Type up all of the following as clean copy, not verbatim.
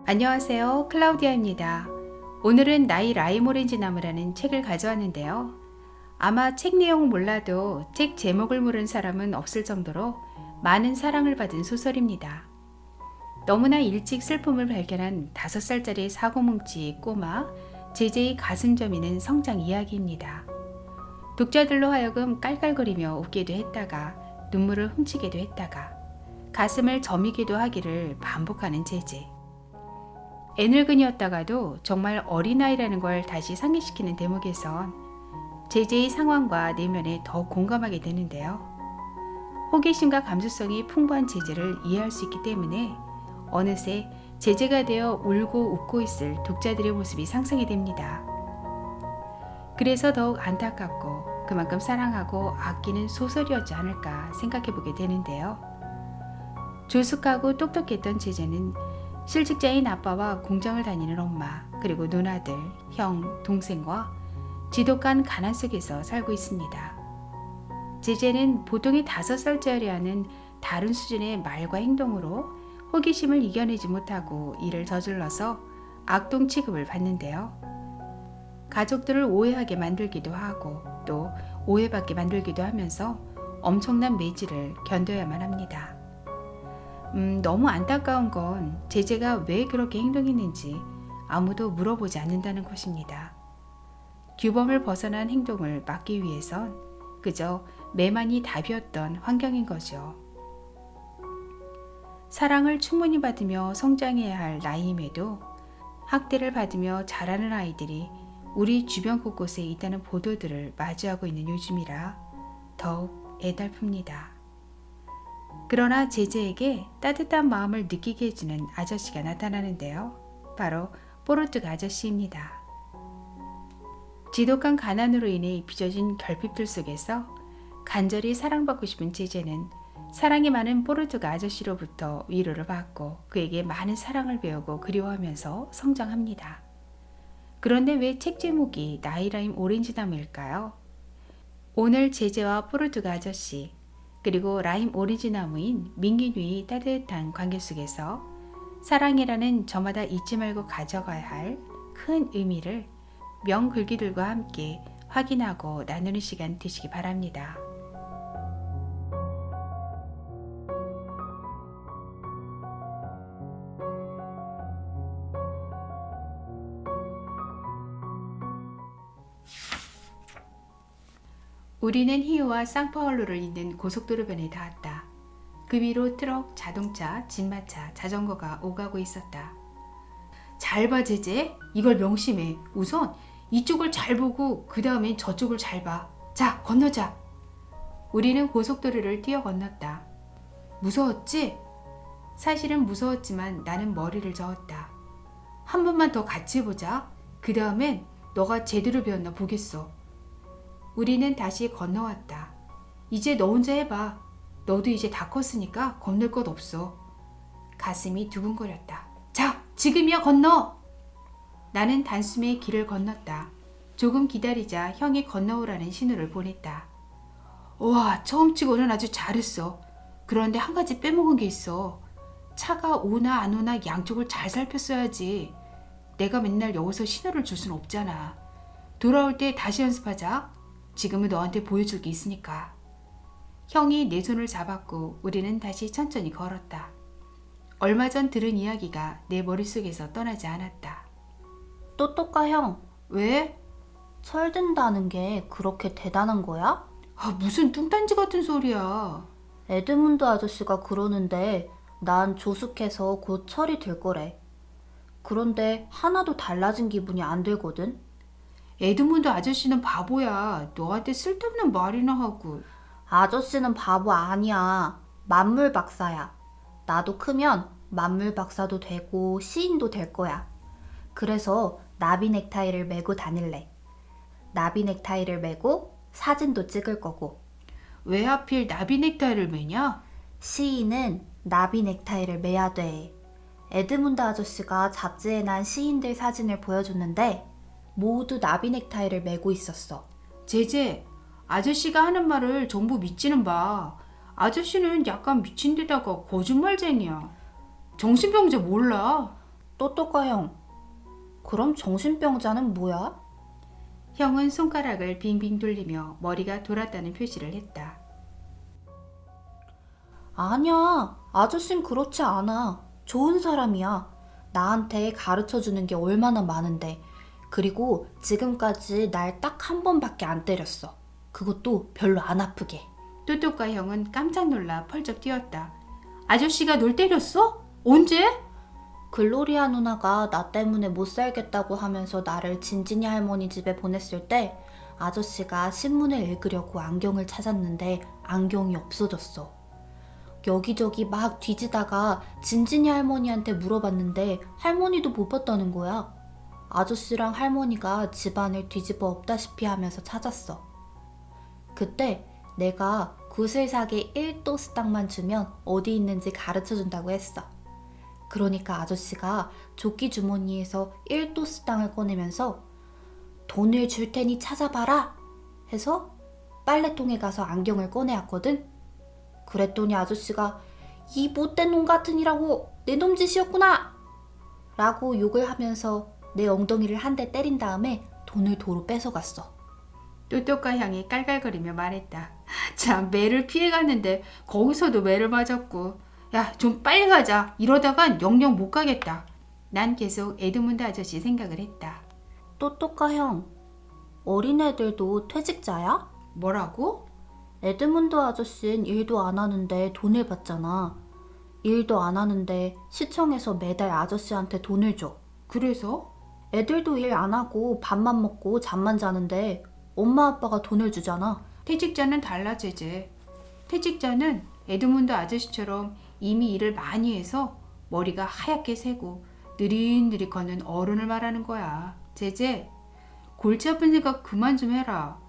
안녕하세요. 클라우디아입니다. 오늘은 나의 라임 오렌지 나무라는 책을 가져왔는데요. 아마 책 내용을 몰라도 책 제목을 모르는 사람은 없을 정도로 많은 사랑을 받은 소설입니다. 너무나 일찍 슬픔을 발견한 5살짜리 사고뭉치 꼬마 제제의 가슴 저미는 성장 이야기입니다. 독자들로 하여금 깔깔거리며 웃게도 했다가 눈물을 훔치게도 했다가 가슴을 저미기도 하기를 반복하는 제제. 애늙은이였다가도 정말 어린아이라는 걸 다시 상기시키는 대목에선 제제의 상황과 내면에 더 공감하게 되는데요. 호기심과 감수성이 풍부한 제제를 이해할 수 있기 때문에 어느새 제제가 되어 울고 웃고 있을 독자들의 모습이 상상이 됩니다. 그래서 더욱 안타깝고 그만큼 사랑하고 아끼는 소설이었지 않을까 생각해보게 되는데요. 조숙하고 똑똑했던 제제는 실직자인 아빠와 공장을 다니는 엄마, 그리고 누나들, 형, 동생과 지독한 가난 속에서 살고 있습니다. 제제는 보통의 5살짜리 하는 다른 수준의 말과 행동으로 호기심을 이겨내지 못하고 일을 저질러서 악동 취급을 받는데요. 가족들을 오해하게 만들기도 하고 또 오해받게 만들기도 하면서 엄청난 매질을 견뎌야만 합니다. 너무 안타까운 건 제제가 왜 그렇게 행동했는지 아무도 물어보지 않는다는 것입니다. 규범을 벗어난 행동을 막기 위해선 그저 매만이 답이었던 환경인 거죠. 사랑을 충분히 받으며 성장해야 할 나이임에도 학대를 받으며 자라는 아이들이 우리 주변 곳곳에 있다는 보도들을 마주하고 있는 요즘이라 더욱 애달픕니다. 그러나 제제에게 따뜻한 마음을 느끼게 해주는 아저씨가 나타나는데요. 바로 뽀르뚜가 아저씨입니다. 지독한 가난으로 인해 빚어진 결핍들 속에서 간절히 사랑받고 싶은 제제는 사랑이 많은 뽀르뚜가 아저씨로부터 위로를 받고 그에게 많은 사랑을 배우고 그리워하면서 성장합니다. 그런데 왜 책 제목이 나이라임 오렌지 나무일까요? 오늘 제제와 뽀르뚜가 아저씨 그리고 라임 오렌지 나무인 민기뉴의 따뜻한 관계 속에서 사랑이라는 저마다 잊지 말고 가져가야 할 큰 의미를 명글귀들과 함께 확인하고 나누는 시간 되시기 바랍니다. 우리는 히우와 상파울루를 잇는 고속도로변에 닿았다. 그 위로 트럭, 자동차, 진마차, 자전거가 오가고 있었다. 잘 봐, 제제. 이걸 명심해. 우선 이쪽을 잘 보고 그 다음엔 저쪽을 잘 봐. 자, 건너자. 우리는 고속도로를 뛰어 건넜다. 무서웠지? 사실은 무서웠지만 나는 머리를 저었다. 한 번만 더 같이 해보자. 그 다음엔 너가 제대로 배웠나 보겠어. 우리는 다시 건너왔다. 이제 너 혼자 해봐. 너도 이제 다 컸으니까 건널 것 없어. 가슴이 두근거렸다. 자, 지금이야 건너! 나는 단숨에 길을 건넜다. 조금 기다리자 형이 건너오라는 신호를 보냈다. 우와, 처음 치고는 아주 잘했어. 그런데 한 가지 빼먹은 게 있어. 차가 오나 안 오나 양쪽을 잘 살폈어야지. 내가 맨날 여기서 신호를 줄 순 없잖아. 돌아올 때 다시 연습하자. 지금은 너한테 보여줄 게 있으니까. 형이 내 손을 잡았고 우리는 다시 천천히 걸었다. 얼마 전 들은 이야기가 내 머릿속에서 떠나지 않았다. 또또까 형, 왜? 철든다는 게 그렇게 대단한 거야? 무슨 뚱딴지 같은 소리야. 에드문드 아저씨가 그러는데 난 조숙해서 곧 철이 될 거래. 그런데 하나도 달라진 기분이 안 들거든? 에드문드 아저씨는 바보야. 너한테 쓸데없는 말이나 하고. 아저씨는 바보 아니야. 만물 박사야. 나도 크면 만물 박사도 되고 시인도 될 거야. 그래서 나비 넥타이를 메고 다닐래. 나비 넥타이를 메고 사진도 찍을 거고. 왜 하필 나비 넥타이를 매냐? 시인은 나비 넥타이를 매야 돼. 에드문드 아저씨가 잡지에 난 시인들 사진을 보여줬는데 모두 나비 넥타이를 메고 있었어. 제제, 아저씨가 하는 말을 전부 믿지는 마. 아저씨는 약간 미친 데다가 거짓말쟁이야. 정신병자 몰라. 또또까 형, 그럼 정신병자는 뭐야? 형은 손가락을 빙빙 돌리며 머리가 돌았다는 표시를 했다. 아니야, 아저씨는 그렇지 않아. 좋은 사람이야. 나한테 가르쳐 주는 게 얼마나 많은데. 그리고 지금까지 날 딱 한 번밖에 안 때렸어. 그것도 별로 안 아프게. 또또까 형은 깜짝 놀라 펄쩍 뛰었다. 아저씨가 널 때렸어? 언제? 글로리아 누나가 나 때문에 못 살겠다고 하면서 나를 진진이 할머니 집에 보냈을 때 아저씨가 신문을 읽으려고 안경을 찾았는데 안경이 없어졌어. 여기저기 막 뒤지다가 진진이 할머니한테 물어봤는데 할머니도 못 봤다는 거야. 아저씨랑 할머니가 집안을 뒤집어 엎다시피 하면서 찾았어. 그때 내가 구슬사기 1도스당만 주면 어디 있는지 가르쳐준다고 했어. 그러니까 아저씨가 조끼 주머니에서 1도스당을 꺼내면서 돈을 줄 테니 찾아봐라 해서 빨래통에 가서 안경을 꺼내왔거든. 그랬더니 아저씨가 이 못된 놈 같으니라고 내 놈짓이었구나 라고 욕을 하면서 내 엉덩이를 한 대 때린 다음에 돈을 도로 뺏어갔어. 또또까 형이 깔깔거리며 말했다. 참, 매를 피해갔는데 거기서도 매를 맞았고. 야, 좀 빨리 가자. 이러다간 영영 못 가겠다. 난 계속 에드문드 아저씨 생각을 했다. 또또까 형, 어린애들도 퇴직자야? 뭐라고? 에드문드 아저씨는 일도 안 하는데 돈을 받잖아. 일도 안 하는데 시청에서 매달 아저씨한테 돈을 줘. 그래서? 애들도 일 안 하고 밥만 먹고 잠만 자는데 엄마 아빠가 돈을 주잖아. 퇴직자는 달라, 제제. 퇴직자는 에드문드 아저씨처럼 이미 일을 많이 해서 머리가 하얗게 새고 느릿느릿 걷는 어른을 말하는 거야. 제제, 골치 아픈 생각 그만 좀 해라.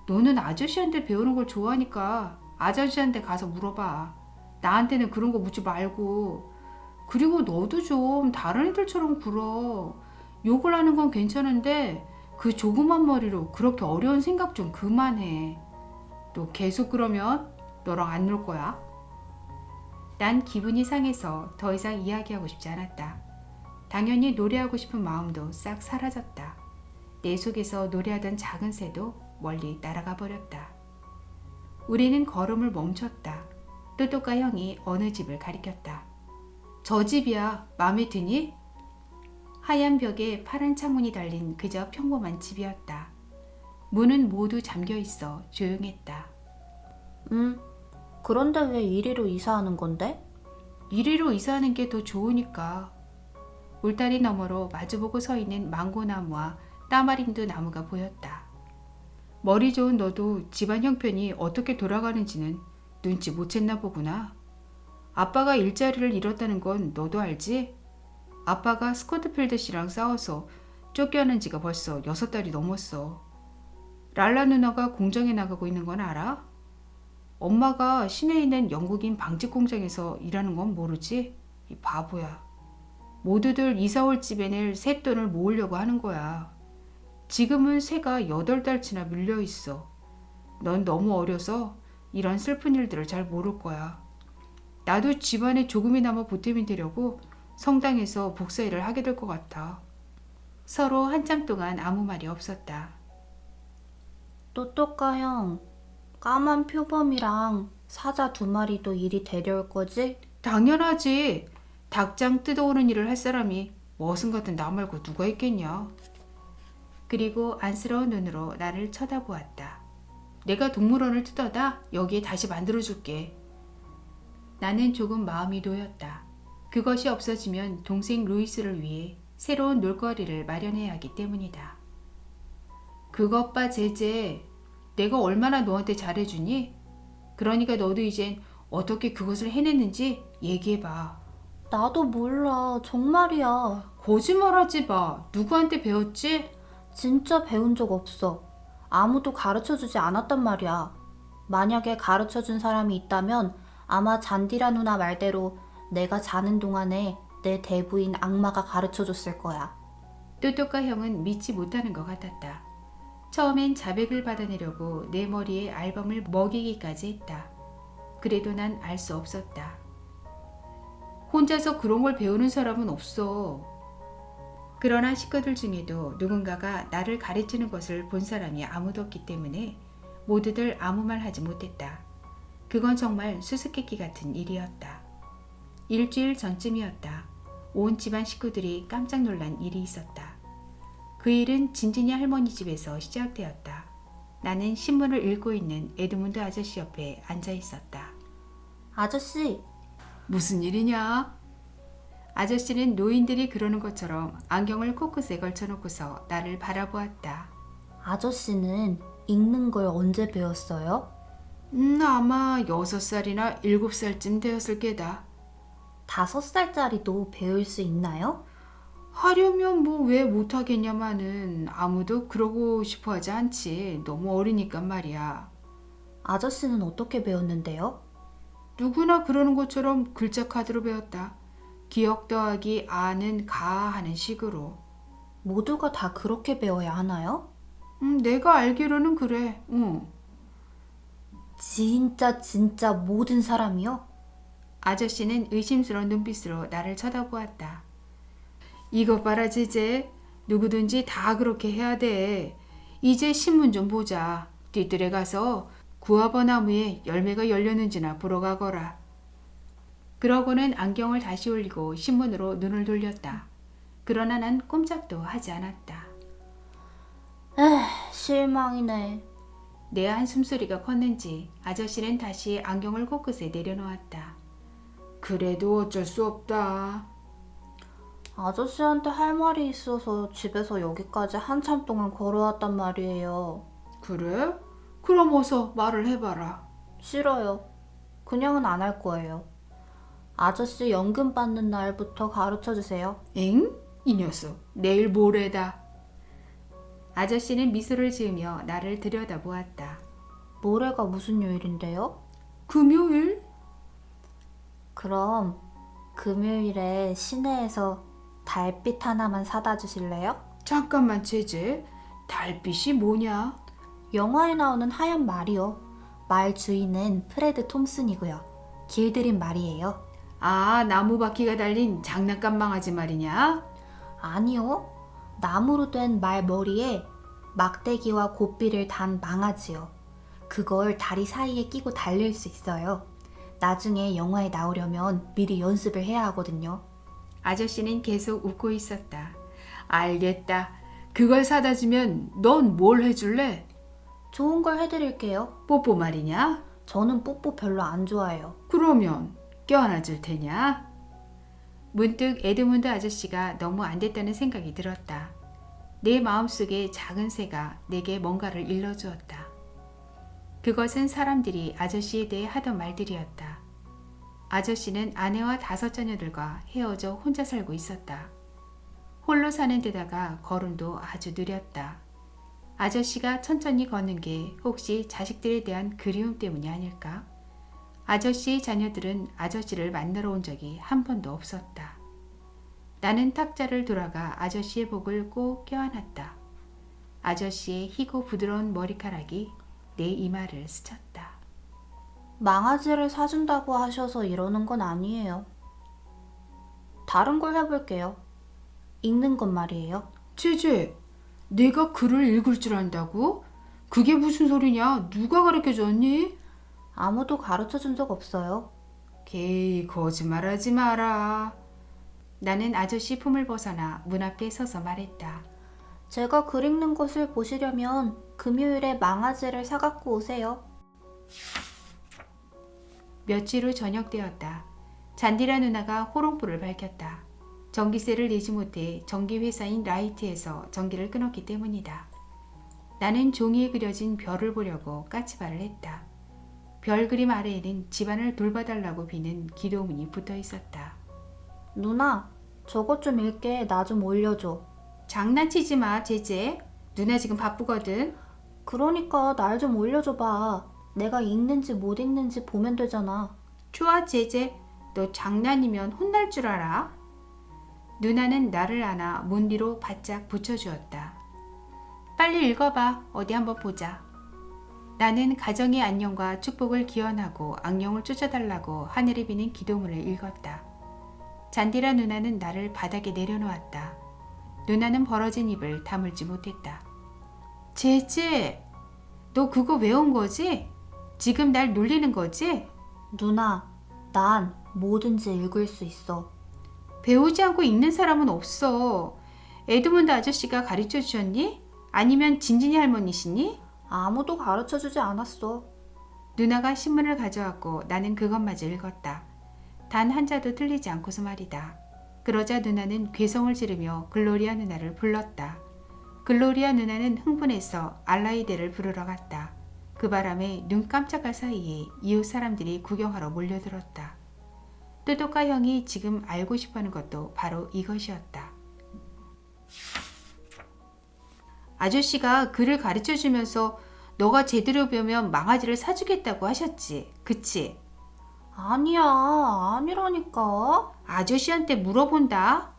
너는 아저씨한테 배우는 걸 좋아하니까 아저씨한테 가서 물어봐. 나한테는 그런 거 묻지 말고. 그리고 너도 좀 다른 애들처럼 굴어. 욕을 하는 건 괜찮은데 그 조그만 머리로 그렇게 어려운 생각 좀 그만해. 너 계속 그러면 너랑 안 놀 거야. 난 기분이 상해서 더 이상 이야기하고 싶지 않았다. 당연히 노래하고 싶은 마음도 싹 사라졌다. 내 속에서 노래하던 작은 새도 멀리 날아가 버렸다. 우리는 걸음을 멈췄다. 또또까 형이 어느 집을 가리켰다. 저 집이야. 마음에 드니? 하얀 벽에 파란 창문이 달린 그저 평범한 집이었다. 문은 모두 잠겨 있어 조용했다. 그런데 왜 이리로 이사하는 건데? 이리로 이사하는 게 더 좋으니까. 울다리 너머로 마주보고 서 있는 망고나무와 따마린드 나무가 보였다. 머리 좋은 너도 집안 형편이 어떻게 돌아가는지는 눈치 못 챘나 보구나. 아빠가 일자리를 잃었다는 건 너도 알지? 아빠가 스코트필드 씨랑 싸워서 쫓겨난 지가 벌써 6달이 넘었어. 랄라 누나가 공장에 나가고 있는 건 알아? 엄마가 시내에 있는 영국인 방직 공장에서 일하는 건 모르지? 이 바보야. 모두들 이사 올 집에는 쇳돈을 모으려고 하는 거야. 지금은 새가 8달치나 밀려 있어. 넌 너무 어려서 이런 슬픈 일들을 잘 모를 거야. 나도 집안에 조금이나마 보탬이 되려고 성당에서 복사일을 하게 될 것 같아. 서로 한참 동안 아무 말이 없었다. 또또까 형, 까만 표범이랑 사자 2마리도 이리 데려올 거지? 당연하지. 닭장 뜯어오는 일을 할 사람이 머슴 같은 나 말고 누가 있겠냐. 그리고 안쓰러운 눈으로 나를 쳐다보았다. 내가 동물원을 뜯어다 여기에 다시 만들어줄게. 나는 조금 마음이 놓였다. 그것이 없어지면 동생 루이스를 위해 새로운 놀거리를 마련해야 하기 때문이다. 그것 봐, 제제. 내가 얼마나 너한테 잘해주니? 그러니까 너도 이젠 어떻게 그것을 해냈는지 얘기해봐. 나도 몰라. 정말이야. 거짓말하지 마. 누구한테 배웠지? 진짜 배운 적 없어. 아무도 가르쳐주지 않았단 말이야. 만약에 가르쳐준 사람이 있다면 아마 잔디라 누나 말대로 내가 자는 동안에 내 대부인 악마가 가르쳐줬을 거야. 또또까 형은 믿지 못하는 것 같았다. 처음엔 자백을 받아내려고 내 머리에 앨범을 먹이기까지 했다. 그래도 난 알 수 없었다. 혼자서 그런 걸 배우는 사람은 없어. 그러나 식구들 중에도 누군가가 나를 가르치는 것을 본 사람이 아무도 없기 때문에 모두들 아무 말 하지 못했다. 그건 정말 수수께끼 같은 일이었다. 일주일 전쯤이었다. 온 집안 식구들이 깜짝 놀란 일이 있었다. 그 일은 진진이 할머니 집에서 시작되었다. 나는 신문을 읽고 있는 에드문드 아저씨 옆에 앉아 있었다. 아저씨, 무슨 일이냐? 아저씨는 노인들이 그러는 것처럼 안경을 코끝에 걸쳐놓고서 나를 바라보았다. 아저씨는 읽는 걸 언제 배웠어요? 아마 6살이나 7살쯤 되었을 게다. 5살짜리도 배울 수 있나요? 하려면 뭐 왜 못하겠냐마는 아무도 그러고 싶어 하지 않지. 너무 어리니까 말이야. 아저씨는 어떻게 배웠는데요? 누구나 그러는 것처럼 글자 카드로 배웠다. 기억 더하기 아는 가 하는 식으로. 모두가 다 그렇게 배워야 하나요? 내가 알기로는 그래. 진짜 모든 사람이요? 아저씨는 의심스러운 눈빛으로 나를 쳐다보았다. 이것 봐라 제제. 누구든지 다 그렇게 해야 돼. 이제 신문 좀 보자. 뒤뜰에 가서 구아버 나무에 열매가 열렸는지나 보러 가거라. 그러고는 안경을 다시 올리고 신문으로 눈을 돌렸다. 그러나 난 꼼짝도 하지 않았다. 실망이네. 내 한숨소리가 컸는지 아저씨는 다시 안경을 코끝에 내려놓았다. 그래도 어쩔 수 없다. 아저씨한테 할 말이 있어서 집에서 여기까지 한참 동안 걸어왔단 말이에요. 그래? 그럼 어서 말을 해봐라. 싫어요. 그냥은 안 할 거예요. 아저씨 연금 받는 날부터 가르쳐 주세요. 엥? 이 녀석 내일 모레다. 아저씨는 미소를 지으며 나를 들여다보았다. 모레가 무슨 요일인데요? 금요일? 그럼 금요일에 시내에서 달빛 하나만 사다 주실래요? 잠깐만 제제. 달빛이 뭐냐? 영화에 나오는 하얀 말이요. 말 주인은 프레드 톰슨이고요. 길들인 말이에요. 아, 나무 바퀴가 달린 장난감 망아지 말이냐? 아니요. 나무로 된 말 머리에 막대기와 고삐를 단 망아지요. 그걸 다리 사이에 끼고 달릴 수 있어요. 나중에 영화에 나오려면 미리 연습을 해야 하거든요. 아저씨는 계속 웃고 있었다. 알겠다. 그걸 사다 주면 넌 뭘 해줄래? 좋은 걸 해드릴게요. 뽀뽀 말이냐? 저는 뽀뽀 별로 안 좋아해요. 그러면 껴안아 줄 테냐? 문득 에드문드 아저씨가 너무 안 됐다는 생각이 들었다. 내 마음속에 작은 새가 내게 뭔가를 일러주었다. 그것은 사람들이 아저씨에 대해 하던 말들이었다. 아저씨는 아내와 5 자녀들과 헤어져 혼자 살고 있었다. 홀로 사는 데다가 걸음도 아주 느렸다. 아저씨가 천천히 걷는 게 혹시 자식들에 대한 그리움 때문이 아닐까? 아저씨의 자녀들은 아저씨를 만나러 온 적이 한 번도 없었다. 나는 탁자를 돌아가 아저씨의 복을 꼭 껴안았다. 아저씨의 희고 부드러운 머리카락이 내 이마를 스쳤다. 망아지를 사준다고 하셔서 이러는 건 아니에요. 다른 걸 해볼게요. 읽는 것 말이에요. 제제, 내가 글을 읽을 줄 안다고? 그게 무슨 소리냐? 누가 가르쳐줬니? 아무도 가르쳐 준 적 없어요. 개이 거짓말하지 마라. 나는 아저씨 품을 벗어나 문 앞에 서서 말했다. 제가 글 읽는 것을 보시려면 금요일에 망아지를 사갖고 오세요. 며칠 후 저녁 되었다. 잔디라 누나가 호롱불을 밝혔다. 전기세를 내지 못해 전기회사인 라이트에서 전기를 끊었기 때문이다. 나는 종이에 그려진 별을 보려고 까치발을 했다. 별 그림 아래에는 집안을 돌봐달라고 비는 기도문이 붙어 있었다. 누나, 저것 좀 읽게. 나 좀 올려줘. 장난치지 마, 제제. 누나 지금 바쁘거든. 그러니까 날 좀 올려줘봐. 내가 읽는지 못 읽는지 보면 되잖아. 좋아, 제제. 너 장난이면 혼날 줄 알아? 누나는 나를 안아 문 뒤로 바짝 붙여주었다. 빨리 읽어봐. 어디 한번 보자. 나는 가정의 안녕과 축복을 기원하고 악령을 쫓아달라고 하늘에 비는 기도문을 읽었다. 잔디라 누나는 나를 바닥에 내려놓았다. 누나는 벌어진 입을 다물지 못했다. 제제, 너 그거 외운 거지? 지금 날 놀리는 거지? 누나, 난 뭐든지 읽을 수 있어. 배우지 않고 읽는 사람은 없어. 에드문드 아저씨가 가르쳐 주셨니? 아니면 진진이 할머니시니? 아무도 가르쳐 주지 않았어. 누나가 신문을 가져왔고 나는 그것마저 읽었다. 단 한자도 틀리지 않고서 말이다. 그러자 누나는 괴성을 지르며 글로리아 누나를 불렀다. 글로리아 누나는 흥분해서 알라이데를 부르러 갔다. 그 바람에 눈 깜짝할 사이에 이웃 사람들이 구경하러 몰려들었다. 또또까 형이 지금 알고 싶어하는 것도 바로 이것이었다. 아저씨가 글을 가르쳐주면서 너가 제대로 배우면 망아지를 사주겠다고 하셨지, 그치? 아니야, 아니라니까. 아저씨한테 물어본다.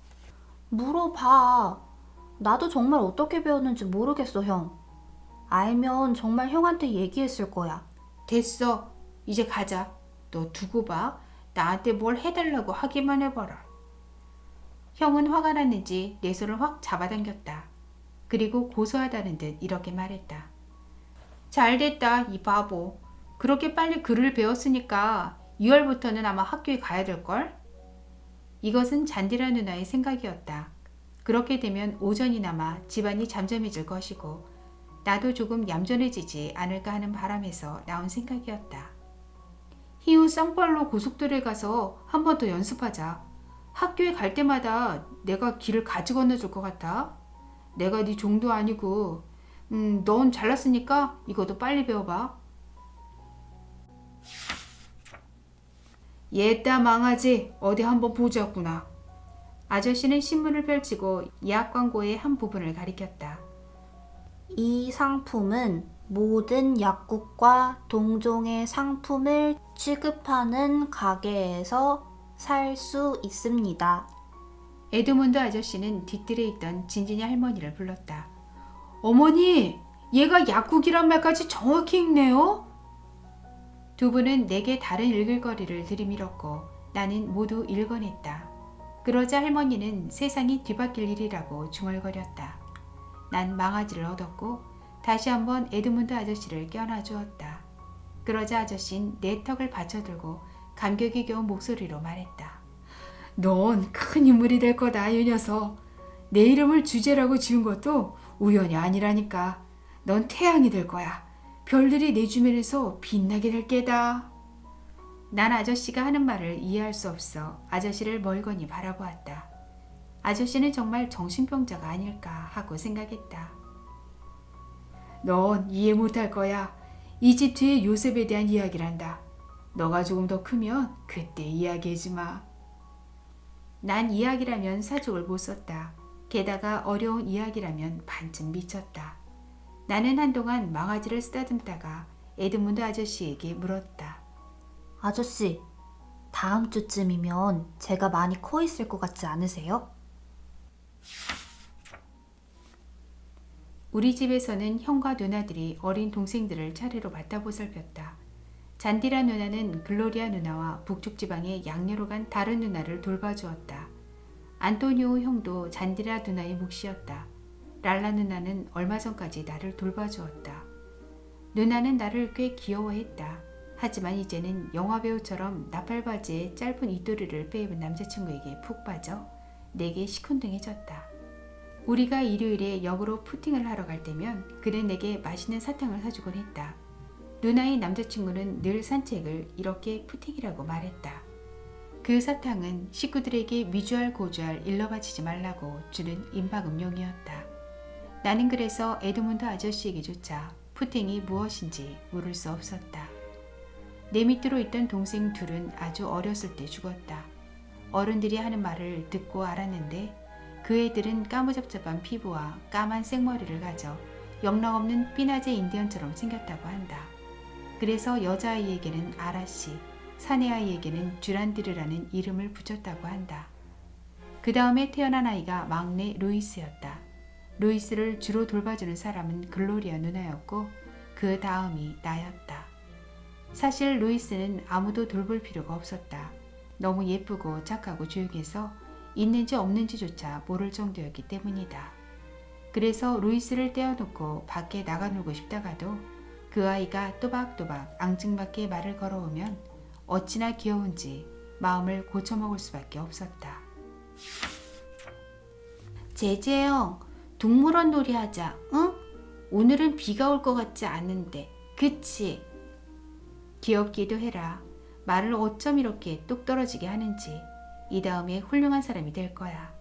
물어봐. 나도 정말 어떻게 배웠는지 모르겠어, 형. 알면 정말 형한테 얘기했을 거야. 됐어, 이제 가자. 너 두고 봐. 나한테 뭘 해달라고 하기만 해봐라. 형은 화가 났는지 내 손을 확 잡아당겼다. 그리고 고소하다는 듯 이렇게 말했다. 잘됐다, 이 바보. 그렇게 빨리 글을 배웠으니까 2월부터는 아마 학교에 가야 될걸? 이것은 잔디라 누나의 생각이었다. 그렇게 되면 오전이나마 집안이 잠잠해질 것이고 나도 조금 얌전해지지 않을까 하는 바람에서 나온 생각이었다. 희우 쌍발로 고속도로에 가서 한 번 더 연습하자. 학교에 갈 때마다 내가 길을 가지 건너줄 것 같아. 내가 네 종도 아니고 넌 잘났으니까 이것도 빨리 배워봐. 얘따 망하지, 어디 한번 보자꾸나. 아저씨는 신문을 펼치고 예약 광고의 한 부분을 가리켰다. 이 상품은 모든 약국과 동종의 상품을 취급하는 가게에서 살 수 있습니다. 에드문드 아저씨는 뒤뜰에 있던 진진이 할머니를 불렀다. 어머니, 얘가 약국이란 말까지 정확히 읽네요? 두 분은 내게 다른 읽을거리를 들이밀었고 나는 모두 읽어냈다. 그러자 할머니는 세상이 뒤바뀔 일이라고 중얼거렸다. 난 망아지를 얻었고 다시 한번 에드문드 아저씨를 껴안아 주었다. 그러자 아저씨는 내 턱을 받쳐들고 감격이 겨운 목소리로 말했다. 넌 큰 인물이 될 거다, 이 녀석. 내 이름을 주제라고 지은 것도 우연이 아니라니까. 넌 태양이 될 거야. 별들이 내 주변에서 빛나게 될 게다. 난 아저씨가 하는 말을 이해할 수 없어 아저씨를 멀거니 바라보았다. 아저씨는 정말 정신병자가 아닐까 하고 생각했다. 넌 이해 못할 거야. 이집트의 요셉에 대한 이야기란다. 너가 조금 더 크면 그때 이야기하지 마. 난 이야기라면 사족을 못 썼다. 게다가 어려운 이야기라면 반쯤 미쳤다. 나는 한동안 망아지를 쓰다듬다가 에드문드 아저씨에게 물었다. 아저씨, 다음 주쯤이면 제가 많이 커 있을 것 같지 않으세요? 우리 집에서는 형과 누나들이 어린 동생들을 차례로 맞다 보살폈다. 잔디라 누나는 글로리아 누나와 북쪽 지방의 양녀로 간 다른 누나를 돌봐주었다. 안토니오 형도 잔디라 누나의 몫이었다. 랄라 누나는 얼마 전까지 나를 돌봐주었다. 누나는 나를 꽤 귀여워했다. 하지만 이제는 영화배우처럼 나팔바지에 짧은 잇도리를 빼입은 남자친구에게 푹 빠져 내게 시큰둥해졌다. 우리가 일요일에 역으로 푸팅을 하러 갈 때면 그는 내게 맛있는 사탕을 사주곤 했다. 누나의 남자친구는 늘 산책을 이렇게 푸팅이라고 말했다. 그 사탕은 식구들에게 미주알 고주알 일러바치지 말라고 주는 임박음용이었다. 나는 그래서 에드문드 아저씨에게조차 푸팅이 무엇인지 물을 수 없었다. 내 밑으로 있던 동생 둘은 아주 어렸을 때 죽었다. 어른들이 하는 말을 듣고 알았는데 그 애들은 까무잡잡한 피부와 까만 생머리를 가져 영락없는 삐나제 인디언처럼 생겼다고 한다. 그래서 여자아이에게는 아라씨, 사내아이에게는 듀란디르라는 이름을 붙였다고 한다. 그 다음에 태어난 아이가 막내 루이스였다. 루이스를 주로 돌봐주는 사람은 글로리아 누나였고 그 다음이 나였다. 사실 루이스는 아무도 돌볼 필요가 없었다. 너무 예쁘고 착하고 조용해서 있는지 없는지조차 모를 정도였기 때문이다. 그래서 루이스를 떼어놓고 밖에 나가 놀고 싶다가도 그 아이가 또박또박 앙증맞게 말을 걸어오면 어찌나 귀여운지 마음을 고쳐먹을 수밖에 없었다. 제재형, 동물원 놀이 하자, 응? 오늘은 비가 올 것 같지 않은데, 그치? 귀엽기도 해라. 말을 어쩜 이렇게 똑 떨어지게 하는지. 이 다음에 훌륭한 사람이 될 거야.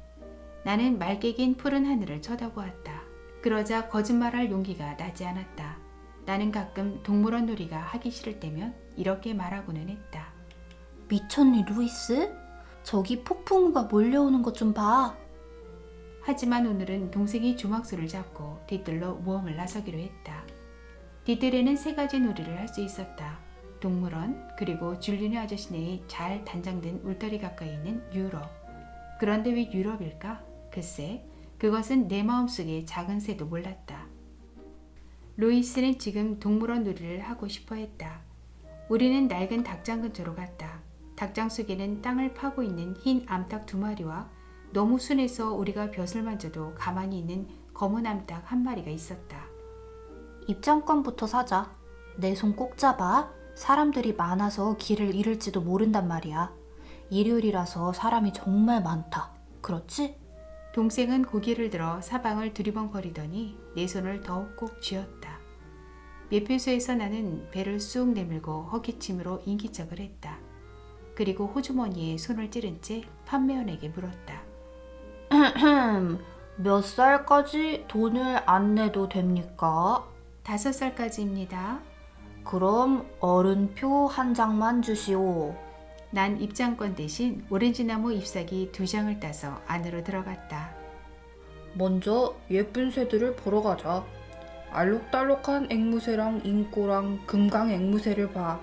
나는 맑게 긴 푸른 하늘을 쳐다보았다. 그러자 거짓말할 용기가 나지 않았다. 나는 가끔 동물원 놀이가 하기 싫을 때면 이렇게 말하고는 했다. 미쳤니, 루이스? 저기 폭풍우가 몰려오는 것 좀 봐. 하지만 오늘은 동생이 조막수를 잡고 뒤뜰로 모험을 나서기로 했다. 뒤뜰에는 3가지 놀이를 할 수 있었다. 동물원, 그리고 줄리뉴 아저씨네의 잘 단장된 울타리 가까이 있는 유럽. 그런데 왜 유럽일까? 글쎄, 그것은 내 마음속에 작은 새도 몰랐다. 루이스는 지금 동물원 놀이를 하고 싶어 했다. 우리는 낡은 닭장 근처로 갔다. 닭장 속에는 땅을 파고 있는 흰 암탉 2마리와 너무 순해서 우리가 벼슬 만져도 가만히 있는 검은 암탉 1마리가 있었다. 입장권부터 사자. 내 손 꼭 잡아. 사람들이 많아서 길을 잃을지도 모른단 말이야. 일요일이라서 사람이 정말 많다. 그렇지? 동생은 고개를 들어 사방을 두리번거리더니 내 손을 더욱 꼭 쥐었다. 매표소에서 나는 배를 쑥 내밀고 헛기침으로 인기척을 했다. 그리고 호주머니에 손을 찌른 채 판매원에게 물었다. 몇 살까지 돈을 안 내도 됩니까? 5살까지입니다. 그럼 어른표 한 장만 주시오. 난 입장권 대신 오렌지나무 잎사귀 2장을 따서 안으로 들어갔다. 먼저 예쁜 새들을 보러 가자. 알록달록한 앵무새랑 잉꼬랑 금강 앵무새를 봐.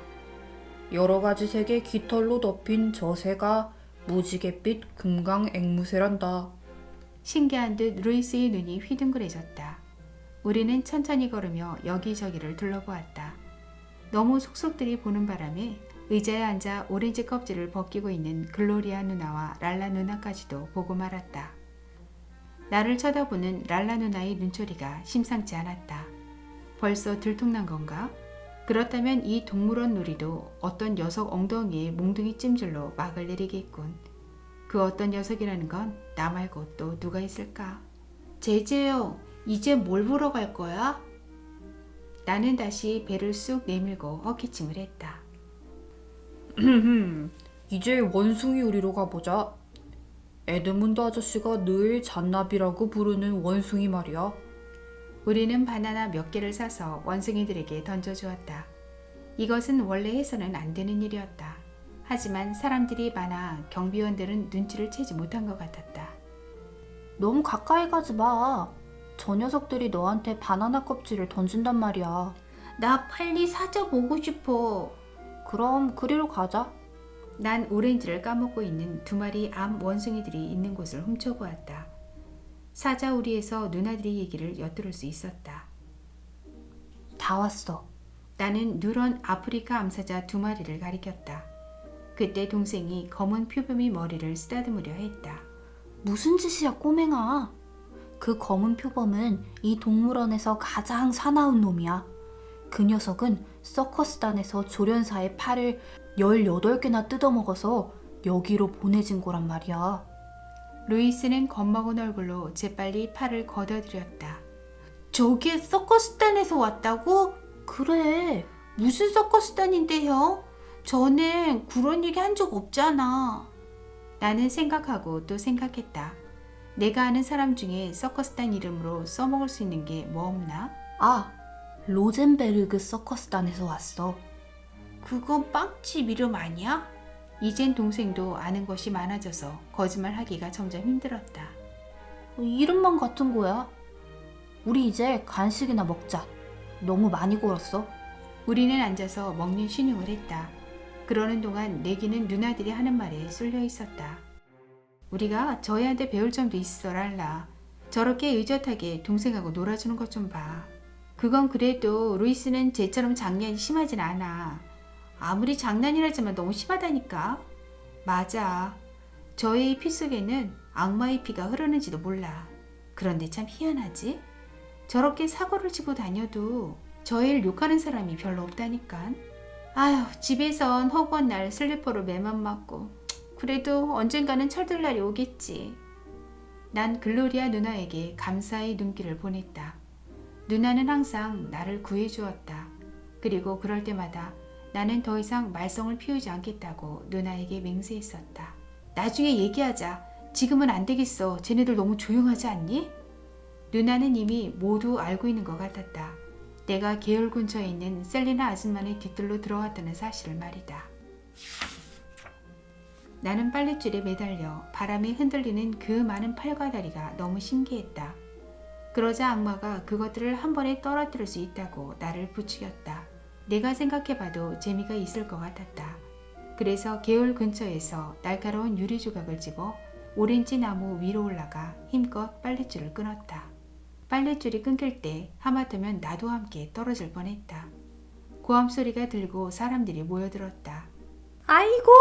여러 가지 색의 깃털로 덮인 저 새가 무지갯빛 금강 앵무새란다. 신기한 듯 루이스의 눈이 휘둥그레졌다. 우리는 천천히 걸으며 여기저기를 둘러보았다. 너무 속속들이 보는 바람에 의자에 앉아 오렌지 껍질을 벗기고 있는 글로리아 누나와 랄라 누나까지도 보고 말았다. 나를 쳐다보는 랄라 누나의 눈초리가 심상치 않았다. 벌써 들통난 건가? 그렇다면 이 동물원 놀이도 어떤 녀석 엉덩이에 몽둥이 찜질로 막을 내리겠군. 그 어떤 녀석이라는 건 나 말고 또 누가 있을까? 제재요, 이제 뭘 보러 갈 거야? 나는 다시 배를 쑥 내밀고 헛기침을 했다. 이제 원숭이 우리로 가보자. 에드문드 아저씨가 늘 잔나비라고 부르는 원숭이 말이야. 우리는 바나나 몇 개를 사서 원숭이들에게 던져주었다. 이것은 원래 해서는 안 되는 일이었다. 하지만 사람들이 많아 경비원들은 눈치를 채지 못한 것 같았다. 너무 가까이 가지 마. 저 녀석들이 너한테 바나나 껍질을 던진단 말이야. 나 빨리 사자 보고 싶어. 그럼 그리로 가자. 난 오렌지를 까먹고 있는 2마리 암 원숭이들이 있는 곳을 훔쳐보았다. 사자 우리에서 누나들의 얘기를 엿들을 수 있었다. 다 왔어. 나는 누런 아프리카 암사자 2마리를 가리켰다. 그때 동생이 검은 표범이 머리를 쓰다듬으려 했다. 무슨 짓이야, 꼬맹아. 그 검은 표범은 이 동물원에서 가장 사나운 놈이야. 그 녀석은 서커스단에서 조련사의 팔을 18개나 뜯어먹어서 여기로 보내진 거란 말이야. 루이스는 겁먹은 얼굴로 재빨리 팔을 걷어들였다. 저게 서커스단에서 왔다고? 그래. 무슨 서커스단인데요? 저는 그런 얘기 한 적 없잖아. 나는 생각하고 또 생각했다. 내가 아는 사람 중에 서커스단 이름으로 써먹을 수 있는 게 뭐 없나? 아, 로젠베르그 서커스단에서 왔어. 그건 빵집 이름 아니야? 이젠 동생도 아는 것이 많아져서 거짓말하기가 점점 힘들었다. 이름만 같은 거야. 우리 이제 간식이나 먹자. 너무 많이 걸었어. 우리는 앉아서 먹는 신용을 했다. 그러는 동안 내기는 누나들이 하는 말에 쏠려 있었다. 우리가 저희한테 배울 점도 있어, 랄라. 저렇게 의젓하게 동생하고 놀아주는 것 좀 봐. 그건 그래도 루이스는 쟤처럼 장난이 심하진 않아. 아무리 장난이라지만 너무 심하다니까. 맞아. 저의 피 속에는 악마의 피가 흐르는지도 몰라. 그런데 참 희한하지? 저렇게 사고를 치고 다녀도 저희를 욕하는 사람이 별로 없다니까. 아휴, 집에선 허구한 날 슬리퍼로 매만 맞고 그래도 언젠가는 철들 날이 오겠지. 난 글로리아 누나에게 감사의 눈길을 보냈다. 누나는 항상 나를 구해주었다. 그리고 그럴 때마다 나는 더 이상 말썽을 피우지 않겠다고 누나에게 맹세했었다. 나중에 얘기하자. 지금은 안 되겠어. 쟤네들 너무 조용하지 않니? 누나는 이미 모두 알고 있는 것 같았다. 내가 계열 근처에 있는 셀리나 아줌마의 뒤뜰로 들어갔다는 사실을 말이다. 나는 빨랫줄에 매달려 바람에 흔들리는 그 많은 팔과 다리가 너무 신기했다. 그러자 악마가 그것들을 한 번에 떨어뜨릴 수 있다고 나를 부추겼다. 내가 생각해봐도 재미가 있을 것 같았다. 그래서 계열 근처에서 날카로운 유리 조각을 집어 오렌지 나무 위로 올라가 힘껏 빨랫줄을 끊었다. 빨랫줄이 끊길 때 하마터면 나도 함께 떨어질 뻔했다. 고함 소리가 들고 사람들이 모여들었다. 아이고,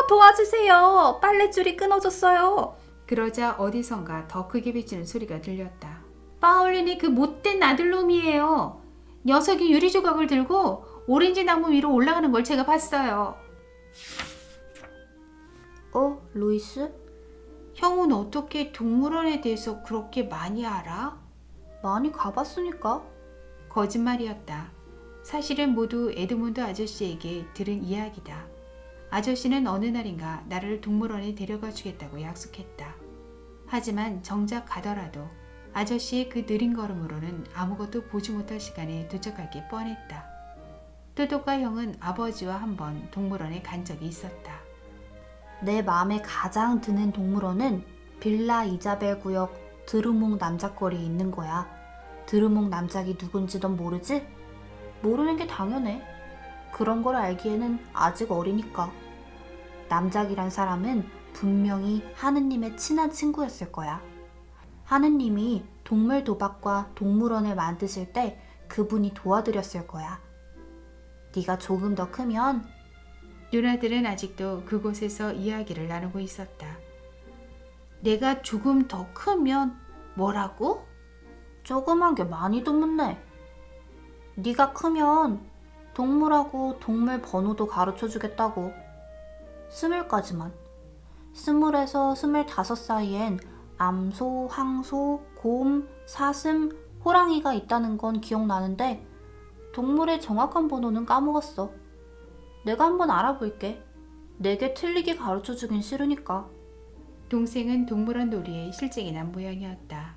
도와주세요. 빨랫줄이 끊어졌어요. 그러자 어디선가 더 크게 비치는 소리가 들렸다. 파울린이 그 못된 아들놈이에요. 녀석이 유리 조각을 들고 오렌지 나무 위로 올라가는 걸 제가 봤어요. 루이스? 형은 어떻게 동물원에 대해서 그렇게 많이 알아? 많이 가봤으니까. 거짓말이었다. 사실은 모두 에드문드 아저씨에게 들은 이야기다. 아저씨는 어느 날인가 나를 동물원에 데려가 주겠다고 약속했다. 하지만 정작 가더라도 아저씨의 그 느린 걸음으로는 아무것도 보지 못할 시간에 도착할 게 뻔했다. 또또과 형은 아버지와 한번 동물원에 간 적이 있었다. 내 마음에 가장 드는 동물원은 빌라 이자벨 구역 드루몽 남작거리에 있는 거야. 드루몽 남작이 누군지 넌 모르지? 모르는 게 당연해. 그런 걸 알기에는 아직 어리니까. 남작이란 사람은 분명히 하느님의 친한 친구였을 거야. 하느님이 동물 도박과 동물원을 만드실 때 그분이 도와드렸을 거야. 네가 조금 더 크면 누나들은 아직도 그곳에서 이야기를 나누고 있었다. 내가 조금 더 크면 뭐라고? 조그만 게 많이도 묻네. 네가 크면 동물하고 동물 번호도 가르쳐 주겠다고. 20까지만. 20에서 25 사이엔 암소, 황소, 곰, 사슴, 호랑이가 있다는 건 기억나는데 동물의 정확한 번호는 까먹었어. 내가 한번 알아볼게. 내게 틀리게 가르쳐 주긴 싫으니까. 동생은 동물원 놀이에 실증이 난 모양이었다.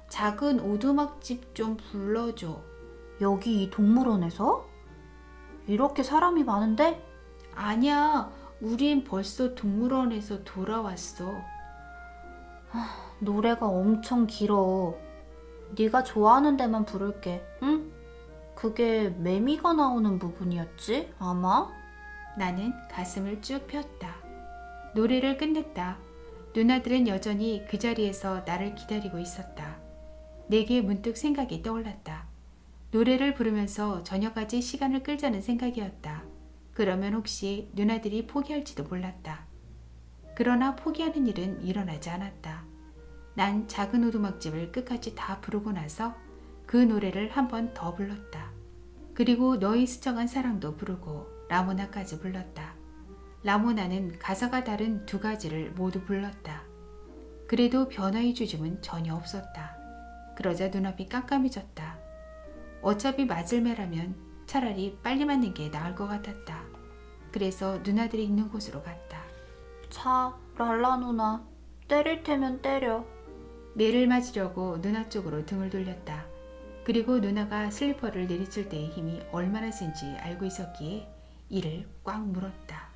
작은 오두막집 좀 불러줘. 여기 이 동물원에서? 이렇게 사람이 많은데? 아니야, 우린 벌써 동물원에서 돌아왔어. 노래가 엄청 길어. 네가 좋아하는 데만 부를게. 응? 그게 매미가 나오는 부분이었지? 아마? 나는 가슴을 쭉 폈다. 노래를 끝냈다. 누나들은 여전히 그 자리에서 나를 기다리고 있었다. 내게 문득 생각이 떠올랐다. 노래를 부르면서 저녁까지 시간을 끌자는 생각이었다. 그러면 혹시 누나들이 포기할지도 몰랐다. 그러나 포기하는 일은 일어나지 않았다. 난 작은 오두막집을 끝까지 다 부르고 나서 그 노래를 한 번 더 불렀다. 그리고 너의 스쳐간 사랑도 부르고 라모나까지 불렀다. 라모나는 가사가 다른 두 가지를 모두 불렀다. 그래도 변화의 주춤은 전혀 없었다. 그러자 눈앞이 깜깜해졌다. 어차피 맞을매라면 차라리 빨리 맞는 게 나을 것 같았다. 그래서 누나들이 있는 곳으로 갔다. 자, 랄라 누나. 때릴 테면 때려. 매를 맞으려고 누나 쪽으로 등을 돌렸다. 그리고 누나가 슬리퍼를 내리칠 때의 힘이 얼마나 센지 알고 있었기에 이를 꽉 물었다.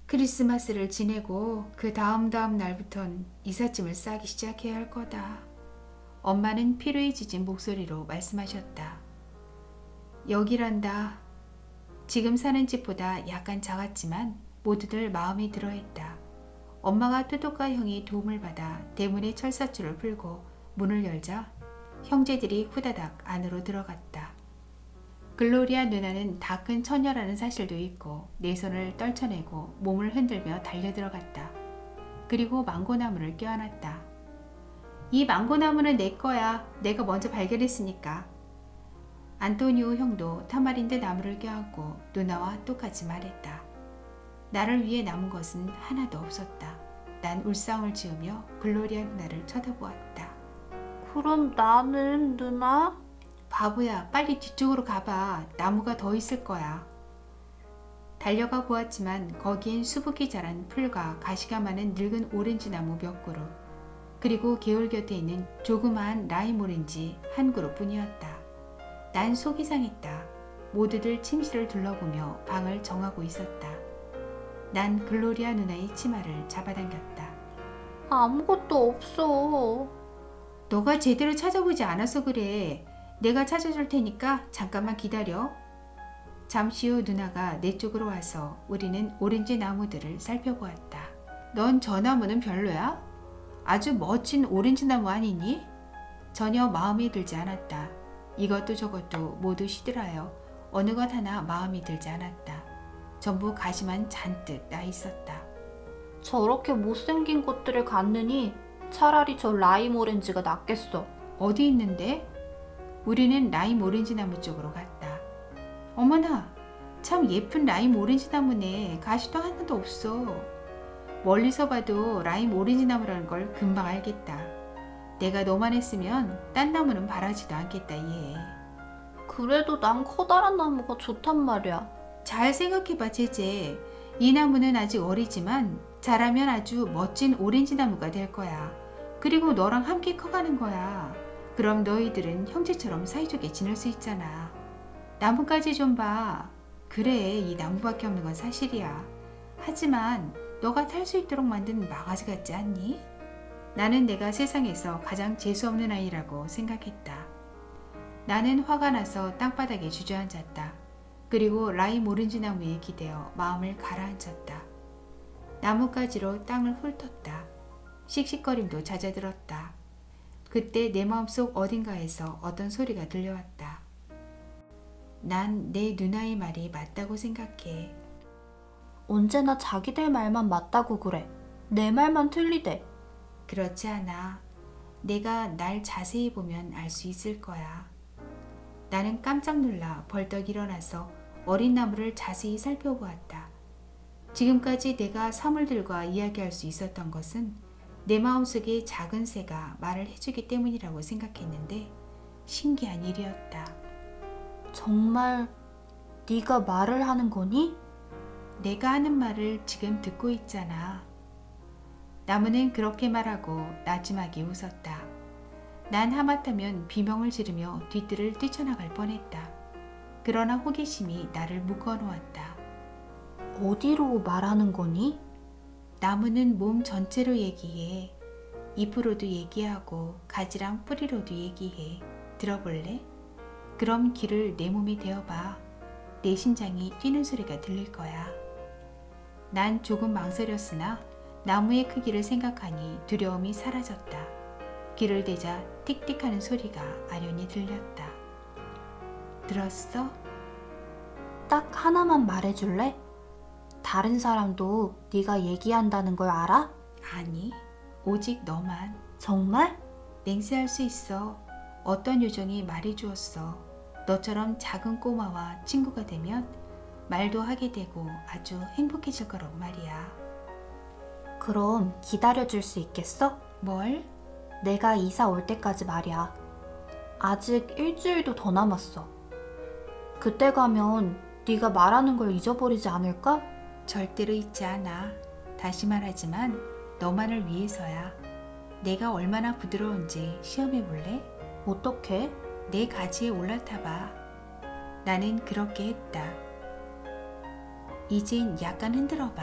크리스마스를 지내고 그 다음 날부턴 이삿짐을 싸기 시작해야 할 거다. 엄마는 피로해지진 목소리로 말씀하셨다. 여기란다. 지금 사는 집보다 약간 작았지만 모두들 마음에 들어했다. 엄마가 토토과 형의 도움을 받아 대문의 철사줄을 풀고 문을 열자 형제들이 후다닥 안으로 들어갔다. 글로리아 누나는 다 큰 처녀라는 사실도 잊고 내 손을 떨쳐내고 몸을 흔들며 달려들어갔다. 그리고 망고나무를 껴안았다. 이 망고나무는 내 거야. 내가 먼저 발견했으니까. 안토니오 형도 타마린드 나무를 껴안고 누나와 똑같이 말했다. 나를 위해 남은 것은 하나도 없었다. 난 울상을 지으며 글로리아 누나를 쳐다보았다. 그럼 나는 누나? 바보야, 빨리 뒤쪽으로 가봐. 나무가 더 있을 거야. 달려가 보았지만 거기엔 수북히 자란 풀과 가시가 많은 늙은 오렌지 나무 몇 그루, 그리고 개울 곁에 있는 조그마한 라임 오렌지 한 그루뿐이었다. 난 속이 상했다. 모두들 침실을 둘러보며 방을 정하고 있었다. 난 글로리아 누나의 치마를 잡아당겼다. 아무것도 없어. 너가 제대로 찾아보지 않아서 그래. 내가 찾아줄 테니까 잠깐만 기다려. 잠시 후 누나가 내 쪽으로 와서 우리는 오렌지 나무들을 살펴보았다. 넌 저 나무는 별로야? 아주 멋진 오렌지 나무 아니니? 전혀 마음에 들지 않았다. 이것도 저것도 모두 시들하여 어느 것 하나 마음에 들지 않았다. 전부 가시만 잔뜩 나 있었다. 저렇게 못생긴 것들을 갖느니 차라리 저 라임 오렌지가 낫겠어. 어디 있는데? 우리는 라임 오렌지 나무 쪽으로 갔다. 어머나, 참 예쁜 라임 오렌지 나무네. 가시도 하나도 없어. 멀리서 봐도 라임 오렌지 나무라는 걸 금방 알겠다. 내가 너만 했으면 딴 나무는 바라지도 않겠다 얘. 그래도 난 커다란 나무가 좋단 말이야. 잘 생각해봐 제제. 이 나무는 아직 어리지만 자라면 아주 멋진 오렌지 나무가 될 거야. 그리고 너랑 함께 커가는 거야. 그럼 너희들은 형제처럼 사이좋게 지낼 수 있잖아. 나무까지 좀 봐. 그래, 이 나무밖에 없는 건 사실이야. 하지만 너가 탈 수 있도록 만든 망아지 같지 않니? 나는 내가 세상에서 가장 재수없는 아이라고 생각했다. 나는 화가 나서 땅바닥에 주저앉았다. 그리고 라임 오렌지 나무에 기대어 마음을 가라앉혔다. 나뭇가지로 땅을 훑었다. 씩씩거림도 잦아들었다. 그때 내 마음속 어딘가에서 어떤 소리가 들려왔다. 난 내 누나의 말이 맞다고 생각해. 언제나 자기들 말만 맞다고 그래. 내 말만 틀리대. 그렇지 않아. 내가 날 자세히 보면 알 수 있을 거야. 나는 깜짝 놀라 벌떡 일어나서 어린 나무를 자세히 살펴보았다. 지금까지 내가 사물들과 이야기할 수 있었던 것은 내 마음속에 작은 새가 말을 해주기 때문이라고 생각했는데 신기한 일이었다. 정말 네가 말을 하는 거니? 내가 하는 말을 지금 듣고 있잖아. 나무는 그렇게 말하고 나지막이 웃었다. 난 하마터면 비명을 지르며 뒤뜰을 뛰쳐나갈 뻔했다. 그러나 호기심이 나를 묶어놓았다. 어디로 말하는 거니? 나무는 몸 전체로 얘기해. 잎으로도 얘기하고 가지랑 뿌리로도 얘기해. 들어볼래? 그럼 귀를 내 몸에 대어봐. 내 심장이 뛰는 소리가 들릴 거야. 난 조금 망설였으나 나무의 크기를 생각하니 두려움이 사라졌다. 귀를 대자 틱틱하는 소리가 아련히 들렸다. 들었어? 딱 하나만 말해줄래? 다른 사람도 네가 얘기한다는 걸 알아? 아니, 오직 너만. 정말? 맹세할 수 있어. 어떤 요정이 말해주었어. 너처럼 작은 꼬마와 친구가 되면 말도 하게 되고 아주 행복해질 거라고 말이야. 그럼 기다려줄 수 있겠어? 뭘? 내가 이사 올 때까지 말이야. 아직 일주일도 더 남았어. 그때 가면 네가 말하는 걸 잊어버리지 않을까? 절대로 잊지 않아. 다시 말하지만 너만을 위해서야. 내가 얼마나 부드러운지 시험해 볼래? 어떻게? 내 가지에 올라타봐. 나는 그렇게 했다. 이젠 약간 흔들어봐.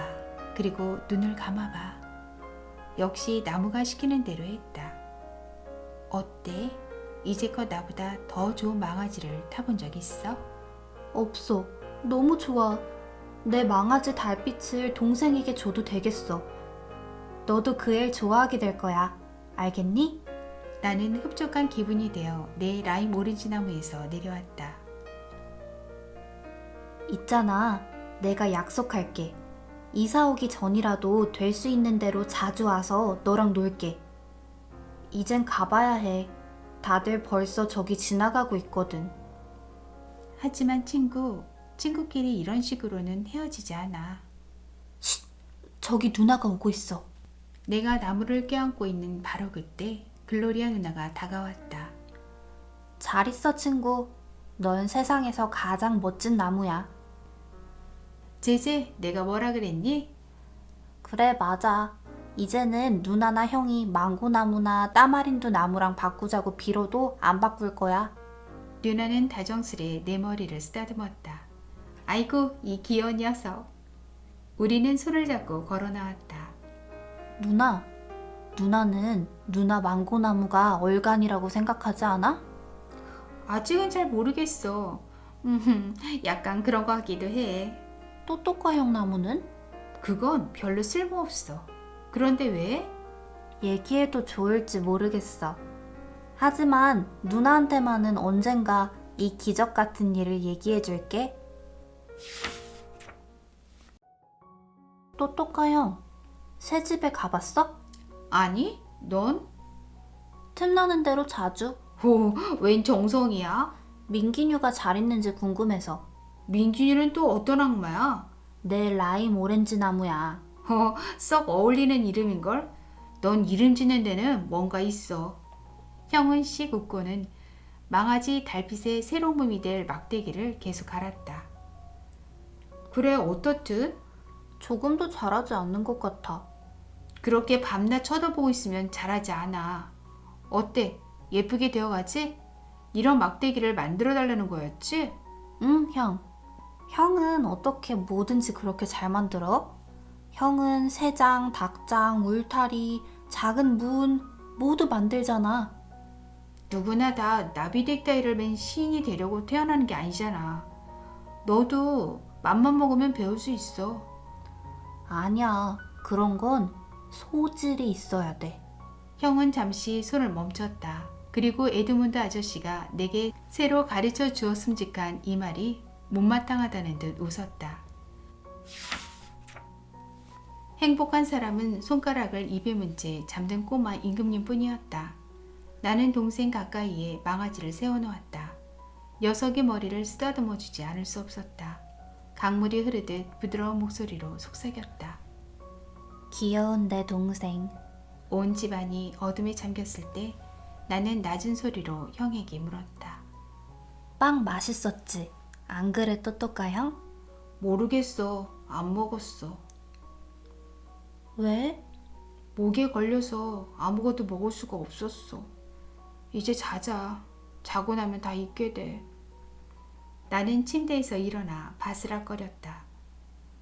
그리고 눈을 감아봐. 역시 나무가 시키는 대로 했다. 어때? 이제껏 나보다 더 좋은 망아지를 타본 적 있어? 없어. 너무 좋아. 내 망아지 달빛을 동생에게 줘도 되겠어. 너도 그 애 좋아하게 될 거야. 알겠니? 나는 흡족한 기분이 되어 내 라임 오렌지 나무에서 내려왔다. 있잖아, 내가 약속할게. 이사 오기 전이라도 될 수 있는 대로 자주 와서 너랑 놀게. 이젠 가봐야 해. 다들 벌써 저기 지나가고 있거든. 하지만 친구끼리 이런 식으로는 헤어지지 않아. 저기 누나가 오고 있어. 내가 나무를 껴안고 있는 바로 그때 글로리아 누나가 다가왔다. 잘 있어, 친구. 넌 세상에서 가장 멋진 나무야. 제제, 내가 뭐라 그랬니? 그래, 맞아. 이제는 누나나 형이 망고나무나 따마린두 나무랑 바꾸자고 빌어도 안 바꿀 거야. 누나는 다정스레 내 머리를 쓰다듬었다. 아이고, 이 귀여운 녀석. 우리는 손을 잡고 걸어 나왔다. 누나는 누나 망고나무가 얼간이라고 생각하지 않아? 아직은 잘 모르겠어. 약간 그런 것 같기도 해. 또또과 형 나무는? 그건 별로 쓸모없어. 그런데 왜? 얘기해도 좋을지 모르겠어. 하지만 누나한테만은 언젠가 이 기적 같은 일을 얘기해 줄게. 또또과 형, 새 집에 가봤어? 아니, 넌? 틈나는 대로 자주. 오, 웬 정성이야? 민기뉴가 잘 있는지 궁금해서. 민준이는 또 어떤 악마야? 내 라임 오렌지 나무야. 썩 어울리는 이름인걸? 넌 이름 짓는 데는 뭔가 있어. 형은 씩 웃고는 망아지 달빛의 새로운 몸이 될 막대기를 계속 갈았다. 그래, 어떻든? 조금도 잘하지 않는 것 같아. 그렇게 밤낮 쳐다보고 있으면 잘하지 않아. 어때? 예쁘게 되어가지? 이런 막대기를 만들어 달라는 거였지? 응, 형. 형은 어떻게 뭐든지 그렇게 잘 만들어? 형은 새장, 닭장, 울타리, 작은 문 모두 만들잖아. 누구나 다 나비넥타이를 맨 시인이 되려고 태어나는 게 아니잖아. 너도 맘만 먹으면 배울 수 있어. 아니야. 그런 건 소질이 있어야 돼. 형은 잠시 손을 멈췄다. 그리고 에드문드 아저씨가 내게 새로 가르쳐 주었음직한 이 말이 못마땅하다는 듯 웃었다. 행복한 사람은 손가락을 입에 문 채 잠든 꼬마 임금님 뿐이었다. 나는 동생 가까이에 망아지를 세워놓았다. 녀석의 머리를 쓰다듬어 주지 않을 수 없었다. 강물이 흐르듯 부드러운 목소리로 속삭였다. 귀여운 내 동생. 온 집안이 어둠에 잠겼을 때 나는 낮은 소리로 형에게 물었다. 빵 맛있었지? 안 그래, 또또까 형? 모르겠어. 안 먹었어. 왜? 목에 걸려서 아무것도 먹을 수가 없었어. 이제 자자. 자고 나면 다 잊게 돼. 나는 침대에서 일어나 바스락거렸다.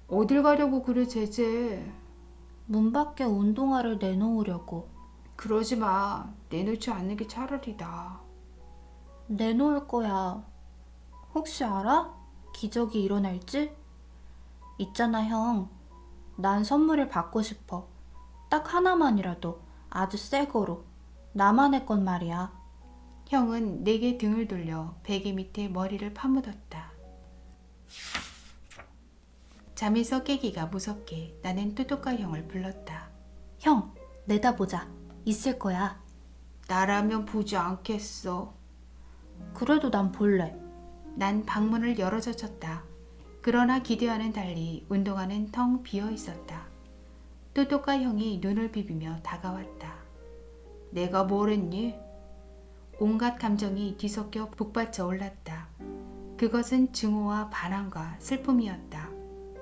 어딜 가려고 그래, 제제. 문 밖에 운동화를 내놓으려고. 그러지 마. 내놓지 않는 게 차라리 나아. 내놓을 거야. 혹시 알아? 기적이 일어날지? 있잖아, 형. 난 선물을 받고 싶어. 딱 하나만이라도 아주 새 거로. 나만의 건 말이야. 형은 내게 등을 돌려 베개 밑에 머리를 파묻었다. 잠에서 깨기가 무섭게 나는 또또까 형을 불렀다. 형, 내다보자. 있을 거야. 나라면 보지 않겠어. 그래도 난 볼래. 난 방문을 열어젖혔다. 그러나 기대와는 달리 운동화는 텅 비어 있었다. 또또까 형이 눈을 비비며 다가왔다. 내가 뭘 했니? 온갖 감정이 뒤섞여 북받쳐 올랐다. 그것은 증오와 반항과 슬픔이었다.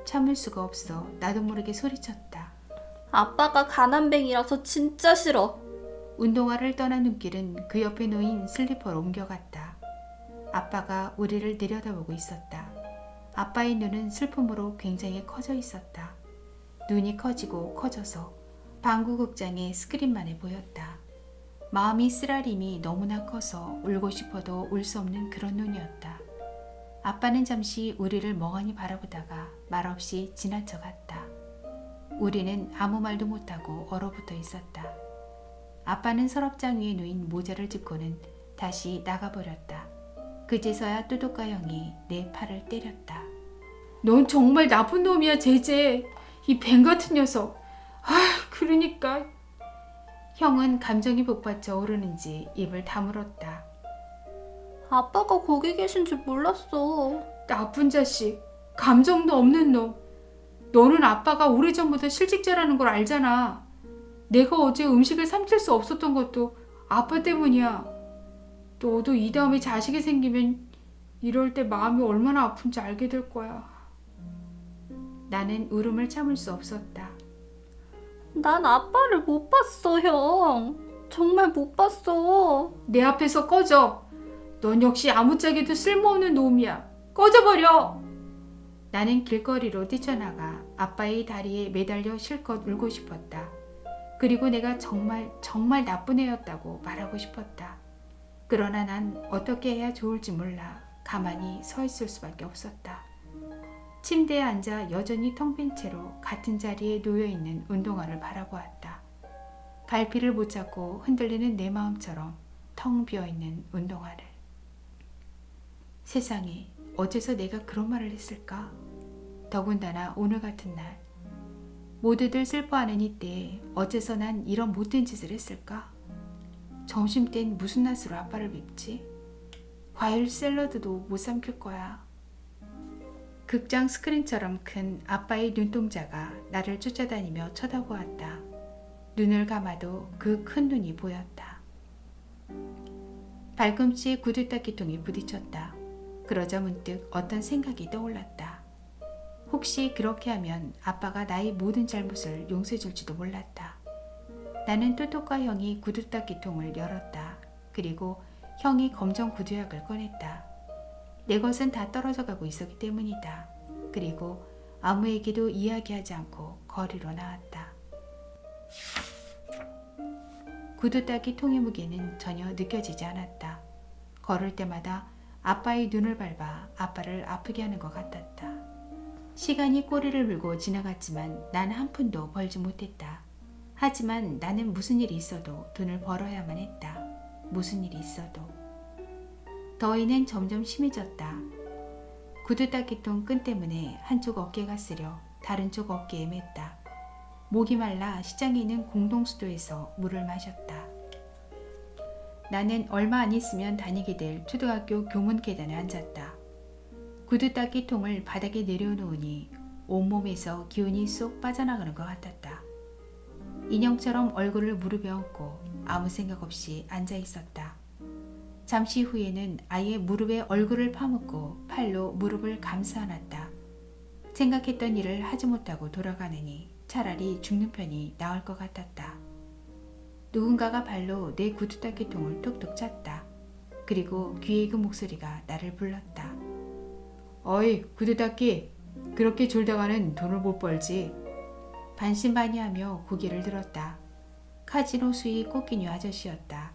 참을 수가 없어 나도 모르게 소리쳤다. 아빠가 가난뱅이라서 진짜 싫어. 운동화를 떠난 눈길은 그 옆에 놓인 슬리퍼로 옮겨갔다. 아빠가 우리를 내려다보고 있었다. 아빠의 눈은 슬픔으로 굉장히 커져 있었다. 눈이 커지고 커져서 방구 극장의 스크린만에 보였다. 마음이 쓰라림이 너무나 커서 울고 싶어도 울 수 없는 그런 눈이었다. 아빠는 잠시 우리를 멍하니 바라보다가 말없이 지나쳐갔다. 우리는 아무 말도 못하고 얼어붙어 있었다. 아빠는 서랍장 위에 놓인 모자를 짚고는 다시 나가버렸다. 그제서야 또또까 형이 내 팔을 때렸다. 넌 정말 나쁜 놈이야, 제제. 이 뱀 같은 녀석. 그러니까. 형은 감정이 복받쳐 오르는지 입을 다물었다. 아빠가 거기 계신 줄 몰랐어. 나쁜 자식. 감정도 없는 놈. 너는 아빠가 오래전부터 실직자라는 걸 알잖아. 내가 어제 음식을 삼킬 수 없었던 것도 아빠 때문이야. 너도 이 다음에 자식이 생기면 이럴 때 마음이 얼마나 아픈지 알게 될 거야. 나는 울음을 참을 수 없었다. 난 아빠를 못 봤어, 형. 정말 못 봤어. 내 앞에서 꺼져. 넌 역시 아무짝에도 쓸모없는 놈이야. 꺼져버려. 나는 길거리로 뛰쳐나가 아빠의 다리에 매달려 실컷 울고 싶었다. 그리고 내가 정말 나쁜 애였다고 말하고 싶었다. 그러나 난 어떻게 해야 좋을지 몰라 가만히 서 있을 수밖에 없었다. 침대에 앉아 여전히 텅 빈 채로 같은 자리에 놓여있는 운동화를 바라보았다. 갈피를 못 잡고 흔들리는 내 마음처럼 텅 비어있는 운동화를. 세상에, 어째서 내가 그런 말을 했을까? 더군다나 오늘 같은 날. 모두들 슬퍼하는 이때에 어째서 난 이런 못된 짓을 했을까? 점심 땐 무슨 낯으로 아빠를 뵙지? 과일 샐러드도 못 삼킬 거야. 극장 스크린처럼 큰 아빠의 눈동자가 나를 쫓아다니며 쳐다보았다. 눈을 감아도 그 큰 눈이 보였다. 발꿈치에 구두닦이통이 부딪혔다. 그러자 문득 어떤 생각이 떠올랐다. 혹시 그렇게 하면 아빠가 나의 모든 잘못을 용서해줄지도 몰랐다. 나는 또또과 형이 구두닦이통을 열었다. 그리고 형이 검정 구두약을 꺼냈다. 내 것은 다 떨어져 가고 있었기 때문이다. 그리고 아무에게도 이야기하지 않고 거리로 나왔다. 구두닦이 통의 무게는 전혀 느껴지지 않았다. 걸을 때마다 아빠의 눈을 밟아 아빠를 아프게 하는 것 같았다. 시간이 꼬리를 물고 지나갔지만 난 한 푼도 벌지 못했다. 하지만 나는 무슨 일이 있어도 돈을 벌어야만 했다. 무슨 일이 있어도. 더위는 점점 심해졌다. 구두닦이통 끈 때문에 한쪽 어깨가 쓰려 다른 쪽 어깨에 맸다. 목이 말라 시장에 있는 공동수도에서 물을 마셨다. 나는 얼마 안 있으면 다니게 될 초등학교 교문 계단에 앉았다. 구두닦이통을 바닥에 내려놓으니 온몸에서 기운이 쏙 빠져나가는 것 같았다. 인형처럼 얼굴을 무릎에 얹고 아무 생각 없이 앉아 있었다. 잠시 후에는 아예 무릎에 얼굴을 파묻고 팔로 무릎을 감싸 안았다. 생각했던 일을 하지 못하고 돌아가느니 차라리 죽는 편이 나을 것 같았다. 누군가가 발로 내 구두닦이통을 톡톡 찼다. 그리고 귀에 익은 목소리가 나를 불렀다. 어이, 구두닦이, 그렇게 졸다가는 돈을 못 벌지. 반신반의하며 고개를 들었다. 카지노 수의 꽃기녀 아저씨였다.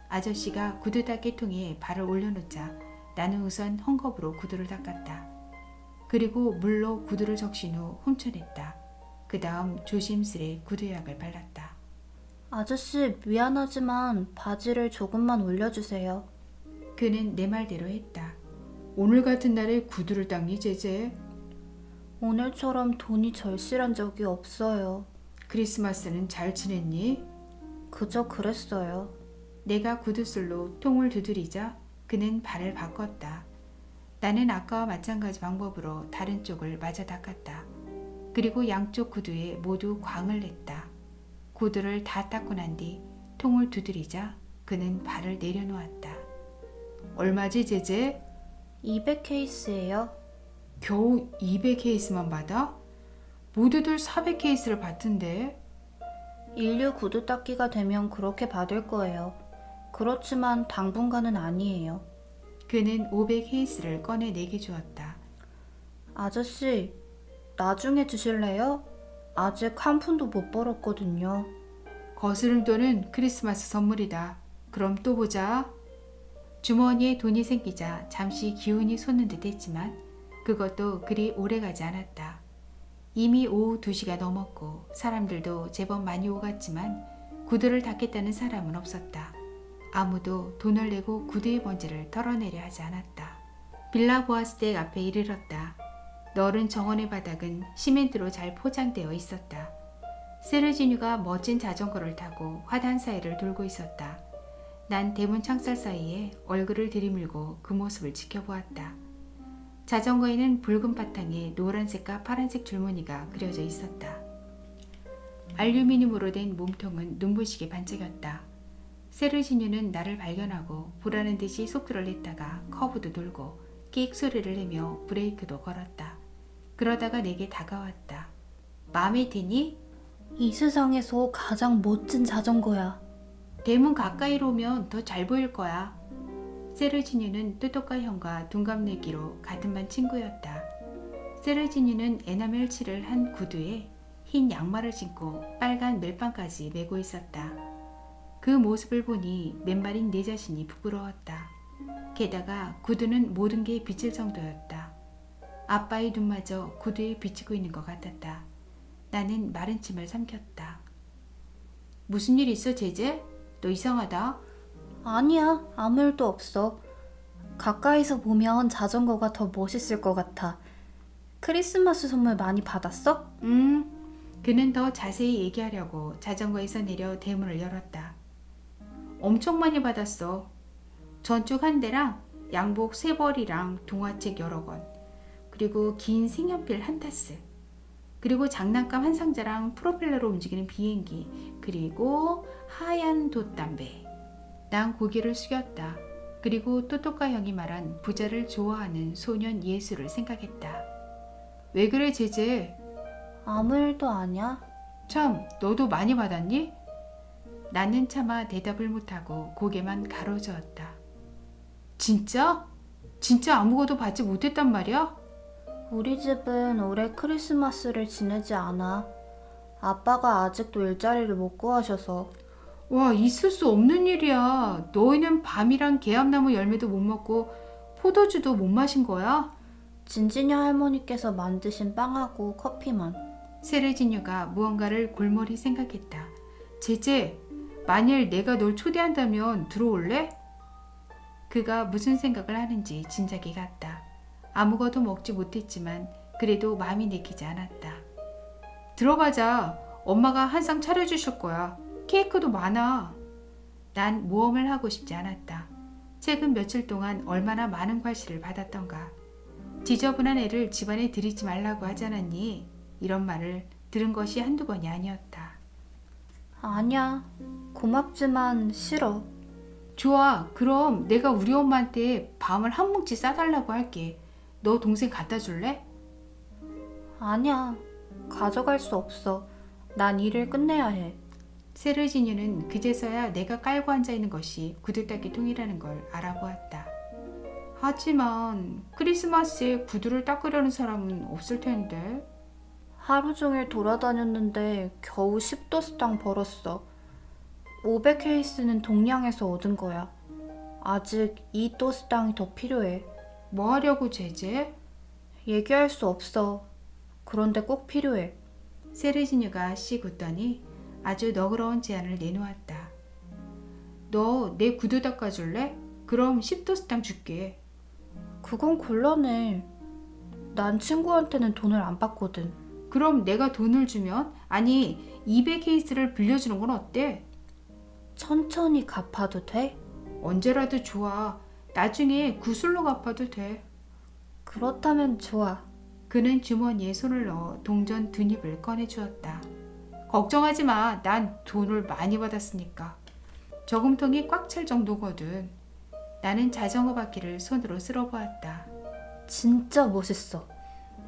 아저씨가 구두닦이통에 발을 올려놓자 나는 우선 헝겊으로 구두를 닦았다. 그리고 물로 구두를 적신 후 훔쳐냈다. 그 다음 조심스레 구두약을 발랐다. 아저씨, 미안하지만 바지를 조금만 올려주세요. 그는 내 말대로 했다. 오늘 같은 날에 구두를 닦니, 제제? 오늘처럼 돈이 절실한 적이 없어요. 크리스마스는 잘 지냈니? 그저 그랬어요. 내가 구두솔로 통을 두드리자 그는 발을 바꿨다. 나는 아까와 마찬가지 방법으로 다른 쪽을 마저 닦았다. 그리고 양쪽 구두에 모두 광을 냈다. 구두를 다 닦고 난 뒤 통을 두드리자 그는 발을 내려놓았다. 얼마지, 제제? 200케이스예요. 겨우 200케이스만 받아? 모두들 400케이스를 받던데. 인류 구두 닦기가 되면 그렇게 받을 거예요. 그렇지만 당분간은 아니에요. 그는 500케이스를 꺼내 내게 주었다. 아저씨, 나중에 주실래요? 아직 한 푼도 못 벌었거든요. 거스름돈은 크리스마스 선물이다. 그럼 또 보자. 주머니에 돈이 생기자 잠시 기운이 솟는 듯 했지만 그것도 그리 오래가지 않았다. 이미 오후 2시가 넘었고 사람들도 제법 많이 오갔지만 구두를 닦겠다는 사람은 없었다. 아무도 돈을 내고 구두의 먼지를 털어내려 하지 않았다. 빌라 보아스댁 앞에 이르렀다. 너른 정원의 바닥은 시멘트로 잘 포장되어 있었다. 세르지뉴가 멋진 자전거를 타고 화단 사이를 돌고 있었다. 난 대문 창살 사이에 얼굴을 들이밀고 그 모습을 지켜보았다. 자전거에는 붉은 바탕에 노란색과 파란색 줄무늬가 그려져 있었다. 알루미늄으로 된 몸통은 눈부시게 반짝였다. 세르지뉴는 나를 발견하고 불하는 듯이 속도를 냈다가 커브도 돌고 끽 소리를 내며 브레이크도 걸었다. 그러다가 내게 다가왔다. 마음에 드니? 이 세상에서 가장 멋진 자전거야. 대문 가까이로 오면 더 잘 보일 거야. 세르지뉴는 뚜똑과 형과 둔갑내기로 같은 반 친구였다. 세르지뉴는 에나멜 칠을 한 구두에 흰 양말을 신고 빨간 멜빵까지 메고 있었다. 그 모습을 보니 맨발인 내 자신이 부끄러웠다. 게다가 구두는 모든 게 비칠 정도였다. 아빠의 눈마저 구두에 비치고 있는 것 같았다. 나는 마른 침을 삼켰다. 무슨 일 있어, 제재? 너 이상하다. 아니야, 아무 일도 없어. 가까이서 보면 자전거가 더 멋있을 것 같아. 크리스마스 선물 많이 받았어? 그는 더 자세히 얘기하려고 자전거에서 내려 대문을 열었다. 엄청 많이 받았어. 전축 한 대랑 양복 3벌이랑 동화책 여러 권, 그리고 긴 색연필 한 타스, 그리고 장난감 한 상자랑 프로펠러로 움직이는 비행기, 그리고 하얀 돛담배. 난 고개를 숙였다. 그리고 또또까 형이 말한 부자를 좋아하는 소년 예수를 생각했다. 왜 그래, 제재? 아무 일도 아니야. 참, 너도 많이 받았니? 나는 차마 대답을 못하고 고개만 가로저었다. 진짜? 진짜 아무것도 받지 못했단 말이야? 우리 집은 올해 크리스마스를 지내지 않아. 아빠가 아직도 일자리를 못 구하셔서. 와, 있을 수 없는 일이야. 너희는 밤이랑 개암나무 열매도 못 먹고 포도주도 못 마신 거야? 진진이 할머니께서 만드신 빵하고 커피만. 세르지뉴가 무언가를 골몰이 생각했다. 제재, 만일 내가 널 초대한다면 들어올래? 그가 무슨 생각을 하는지 짐작이 갔다. 아무것도 먹지 못했지만 그래도 마음이 내키지 않았다. 들어가자. 엄마가 한 상 차려주실 거야. 케이크도 많아. 난 모험을 하고 싶지 않았다. 최근 며칠 동안 얼마나 많은 과시를 받았던가. 지저분한 애를 집안에 들이지 말라고 하지 않았니? 이런 말을 들은 것이 한두 번이 아니었다. 아니야. 고맙지만 싫어. 좋아. 그럼 내가 우리 엄마한테 밤을 한 뭉치 싸달라고 할게. 너 동생 갖다 줄래? 아니야. 가져갈 수 없어. 난 일을 끝내야 해. 세르지뉴는 그제서야 내가 깔고 앉아있는 것이 구두닦이 통이라는 걸 알아보았다. 하지만 크리스마스에 구두를 닦으려는 사람은 없을 텐데. 하루 종일 돌아다녔는데 겨우 10도스탕 벌었어. 500케이스는 동량에서 얻은 거야. 아직 2도스탕이 더 필요해. 뭐 하려고, 제재? 얘기할 수 없어. 그런데 꼭 필요해. 세르지뉴가 씩 웃더니 아주 너그러운 제안을 내놓았다. 너 내 구두 닦아줄래? 그럼 10도스탕 줄게. 그건 곤란해. 난 친구한테는 돈을 안 받거든. 그럼 내가 돈을 주면, 아니 200케이스를 빌려주는 건 어때? 천천히 갚아도 돼? 언제라도 좋아. 나중에 구슬로 갚아도 돼. 그렇다면 좋아. 그는 주머니에 손을 넣어 동전 2입을 꺼내주었다. 걱정하지 마. 난 돈을 많이 받았으니까. 저금통이 꽉 찰 정도거든. 나는 자전거 바퀴를 손으로 쓸어보았다. 진짜 멋있어.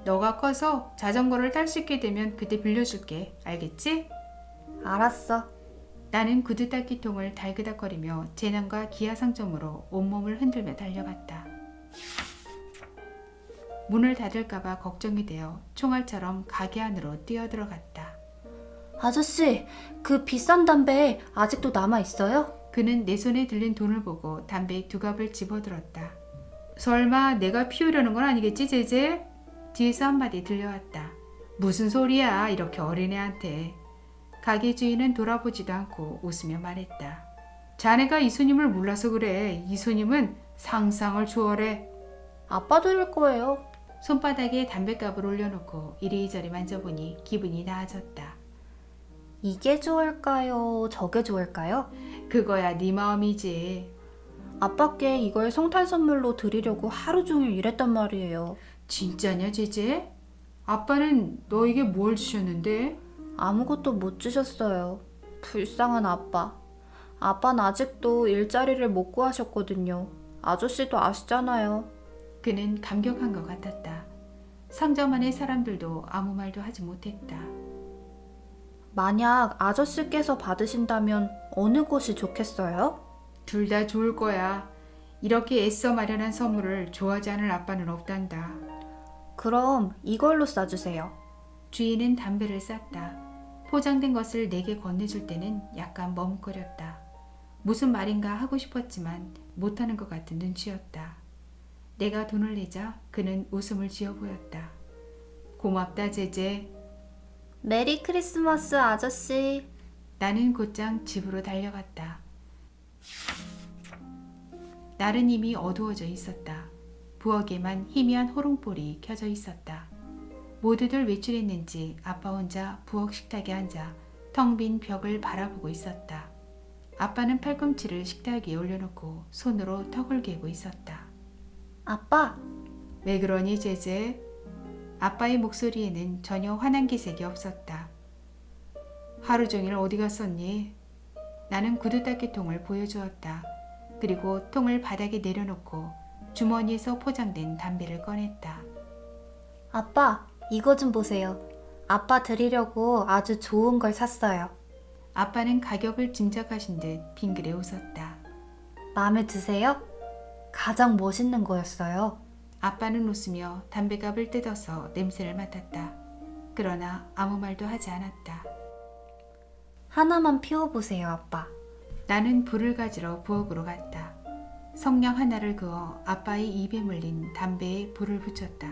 너가 커서 자전거를 탈 수 있게 되면 그때 빌려줄게. 알겠지? 알았어. 나는 구두 닦이통을 달그닥거리며 재난과 기아 상점으로 온몸을 흔들며 달려갔다. 문을 닫을까봐 걱정이 되어 총알처럼 가게 안으로 뛰어들어갔다. 아저씨, 그 비싼 담배 아직도 남아있어요? 그는 내 손에 들린 돈을 보고 담배 2갑을 집어들었다. 설마 내가 피우려는 건 아니겠지, 제재? 뒤에서 한마디 들려왔다. 무슨 소리야, 이렇게 어린애한테. 가게 주인은 돌아보지도 않고 웃으며 말했다. 자네가 이손님을 몰라서 그래. 이손님은 상상을 초월해. 아빠 드릴 거예요. 손바닥에 담뱃갑을 올려놓고 이리저리 만져보니 기분이 나아졌다. 이게 좋을까요? 저게 좋을까요? 그거야 네 마음이지. 아빠께 이걸 성탄 선물로 드리려고 하루 종일 일했단 말이에요. 진짜냐 제제? 아빠는 너에게 뭘 주셨는데? 아무것도 못 주셨어요. 불쌍한 아빠. 아빠는 아직도 일자리를 못 구하셨거든요. 아저씨도 아시잖아요. 그는 감격한 것 같았다. 상점 안의 사람들도 아무 말도 하지 못했다. 만약 아저씨께서 받으신다면 어느 곳이 좋겠어요? 둘 다 좋을 거야. 이렇게 애써 마련한 선물을 좋아하지 않을 아빠는 없단다. 그럼 이걸로 싸주세요. 주인은 담배를 쌌다. 포장된 것을 내게 건네줄 때는 약간 머뭇거렸다. 무슨 말인가 하고 싶었지만 못하는 것 같은 눈치였다. 내가 돈을 내자 그는 웃음을 지어 보였다. 고맙다 제제. 메리 크리스마스 아저씨. 나는 곧장 집으로 달려갔다. 날은 이미 어두워져 있었다. 부엌에만 희미한 호롱불이 켜져 있었다. 모두들 외출했는지 아빠 혼자 부엌 식탁에 앉아 텅 빈 벽을 바라보고 있었다. 아빠는 팔꿈치를 식탁 위에 올려놓고 손으로 턱을 괴고 있었다. 아빠, 왜 그러니 제제? 아빠의 목소리에는 전혀 화난 기색이 없었다. 하루 종일 어디 갔었니? 나는 구두 닦이통을 보여주었다. 그리고 통을 바닥에 내려놓고 주머니에서 포장된 담배를 꺼냈다. 아빠, 이거 좀 보세요. 아빠 드리려고 아주 좋은 걸 샀어요. 아빠는 가격을 짐작하신 듯 빙그레 웃었다. 마음에 드세요? 가장 멋있는 거였어요. 아빠는 웃으며 담뱃갑을 뜯어서 냄새를 맡았다. 그러나 아무 말도 하지 않았다. 하나만 피워보세요, 아빠. 나는 불을 가지러 부엌으로 갔다. 성냥 하나를 그어 아빠의 입에 물린 담배에 불을 붙였다.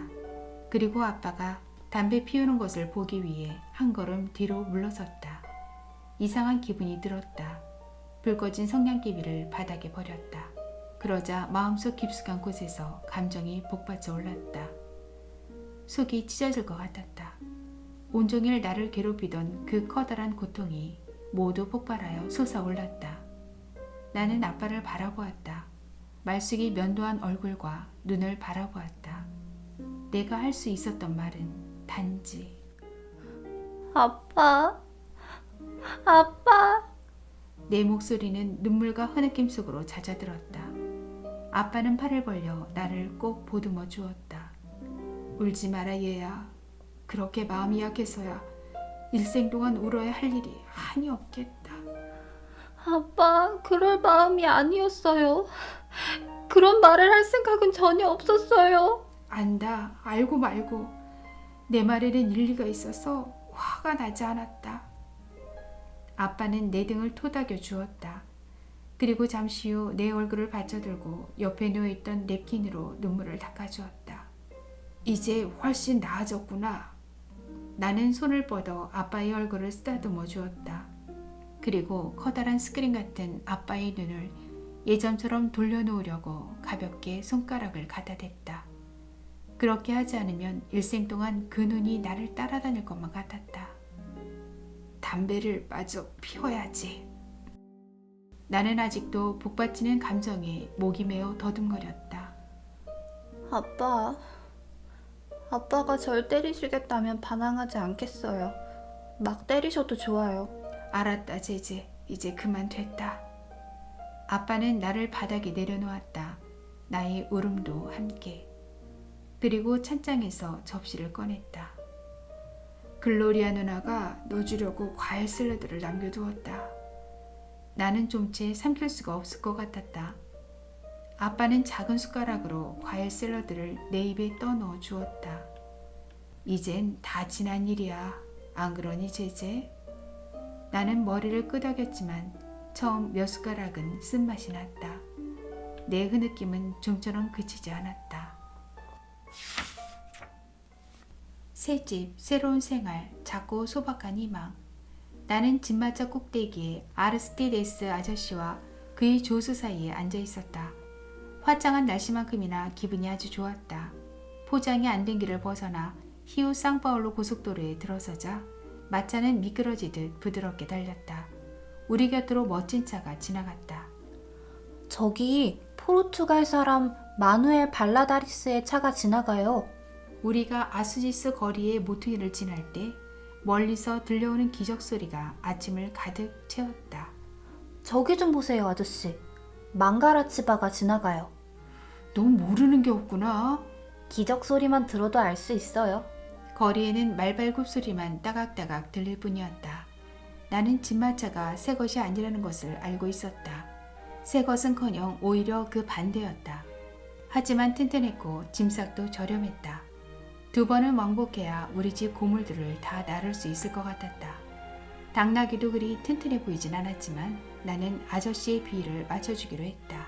그리고 아빠가 담배 피우는 것을 보기 위해 한 걸음 뒤로 물러섰다. 이상한 기분이 들었다. 불 꺼진 성냥개비를 바닥에 버렸다. 그러자 마음속 깊숙한 곳에서 감정이 복받쳐 올랐다. 속이 찢어질 것 같았다. 온종일 나를 괴롭히던 그 커다란 고통이 모두 폭발하여 솟아올랐다. 나는 아빠를 바라보았다. 말숙이 면도한 얼굴과 눈을 바라보았다. 내가 할 수 있었던 말은 단지 아빠, 아빠. 내 목소리는 눈물과 흐느낌 속으로 잦아들었다. 아빠는 팔을 벌려 나를 꼭 보듬어 주었다. 울지 마라 얘야. 그렇게 마음이 약해서야 일생 동안 울어야 할 일이 한이 없겠다. 아빠, 그럴 마음이 아니었어요. 그런 말을 할 생각은 전혀 없었어요. 안다. 알고 말고. 내 말에는 일리가 있어서 화가 나지 않았다. 아빠는 내 등을 토닥여 주었다. 그리고 잠시 후 내 얼굴을 받쳐들고 옆에 누워있던 냅킨으로 눈물을 닦아주었다. 이제 훨씬 나아졌구나. 나는 손을 뻗어 아빠의 얼굴을 쓰다듬어 주었다. 그리고 커다란 스크린 같은 아빠의 눈을 예전처럼 돌려놓으려고 가볍게 손가락을 갖다 댔다. 그렇게 하지 않으면 일생 동안 그 눈이 나를 따라다닐 것만 같았다. 담배를 마저 피워야지. 나는 아직도 복받치는 감정에 목이 메어 더듬거렸다. 아빠가 절 때리시겠다면 반항하지 않겠어요. 막 때리셔도 좋아요. 알았다 제제. 이제 그만 됐다. 아빠는 나를 바닥에 내려놓았다. 나의 울음도 함께. 그리고 찬장에서 접시를 꺼냈다. 글로리아 누나가 너 주려고 과일 샐러드를 남겨두었다. 나는 좀채 삼킬 수가 없을 것 같았다. 아빠는 작은 숟가락으로 과일 샐러드를 내 입에 떠넣어 주었다. 이젠 다 지난 일이야. 안 그러니 제제? 나는 머리를 끄덕였지만 처음 몇 숟가락은 쓴맛이 났다. 내 흐느낌은 좀처럼 그치지 않았다. 새집, 새로운 생활, 작고 소박한 희망. 나는 집마차 꼭대기에 아르스티데스 아저씨와 그의 조수 사이에 앉아 있었다. 화창한 날씨만큼이나 기분이 아주 좋았다. 포장이 안 된 길을 벗어나 히우 상파울루 고속도로에 들어서자 마차는 미끄러지듯 부드럽게 달렸다. 우리 곁으로 멋진 차가 지나갔다. 저기 포르투갈 사람 마누엘 발라다리스의 차가 지나가요. 우리가 아수지스 거리의 모퉁이를 지날 때 멀리서 들려오는 기적 소리가 아침을 가득 채웠다. 저기 좀 보세요, 아저씨. 망가라치바가 지나가요. 넌 모르는 게 없구나. 기적 소리만 들어도 알 수 있어요. 거리에는 말발굽 소리만 따각따각 들릴 뿐이었다. 나는 진마차가 새 것이 아니라는 것을 알고 있었다. 새 것은커녕 오히려 그 반대였다. 하지만 튼튼했고 짐싹도 저렴했다. 2번은 왕복해야 우리 집 고물들을 다 나를 수 있을 것 같았다. 당나귀도 그리 튼튼해 보이진 않았지만 나는 아저씨의 비위를 맞춰주기로 했다.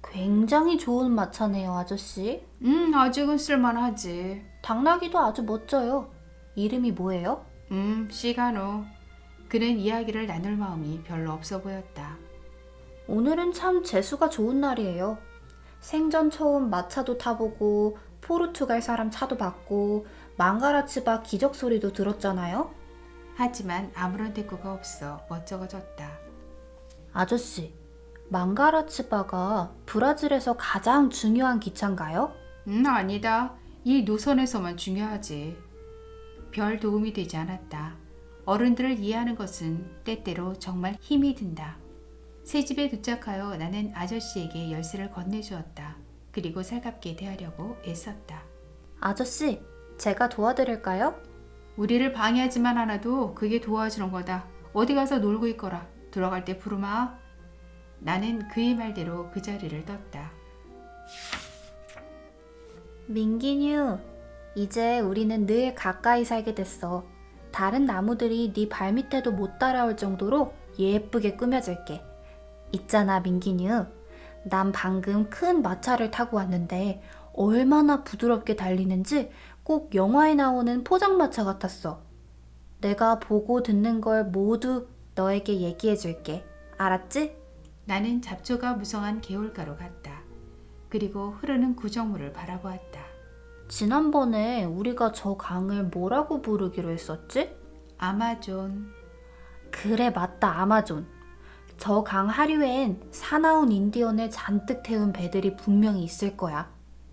굉장히 좋은 마차네요, 아저씨. 아직은 쓸만하지. 당나귀도 아주 멋져요. 이름이 뭐예요? 시가노. 그는 이야기를 나눌 마음이 별로 없어 보였다. 오늘은 참 재수가 좋은 날이에요. 생전 처음 마차도 타보고 포르투갈 사람 차도 봤고 망가라치바 기적 소리도 들었잖아요. 하지만 아무런 대꾸가 없어 멋쩍어졌다. 아저씨, 망가라치바가 브라질에서 가장 중요한 기차인가요? 아니다. 이 노선에서만 중요하지. 별 도움이 되지 않았다. 어른들을 이해하는 것은 때때로 정말 힘이 든다. 새 집에 도착하여 나는 아저씨에게 열쇠를 건네주었다. 그리고 살갑게 대하려고 애썼다. 아저씨, 제가 도와드릴까요? 우리를 방해하지만 않아도 그게 도와주는 거다. 어디 가서 놀고 있거라. 들어갈 때 부르마. 나는 그의 말대로 그 자리를 떴다. 민기뉴, 이제 우리는 늘 가까이 살게 됐어. 다른 나무들이 네 발밑에도 못 따라올 정도로 예쁘게 꾸며줄게. 있잖아, 민기뉴. 난 방금 큰 마차를 타고 왔는데 얼마나 부드럽게 달리는지 꼭 영화에 나오는 포장마차 같았어. 내가 보고 듣는 걸 모두 너에게 얘기해줄게. 알았지? 나는 잡초가 무성한 개울가로 갔다. 그리고 흐르는 구정물을 바라보았다. 지난번에 우리가 저 강을 뭐라고 부르기로 했었지? 아마존. 그래, 맞다, 아마존. 저 강 하류엔 사나운 인디언을 잔뜩 태운 배들이 분명히 있을 거야.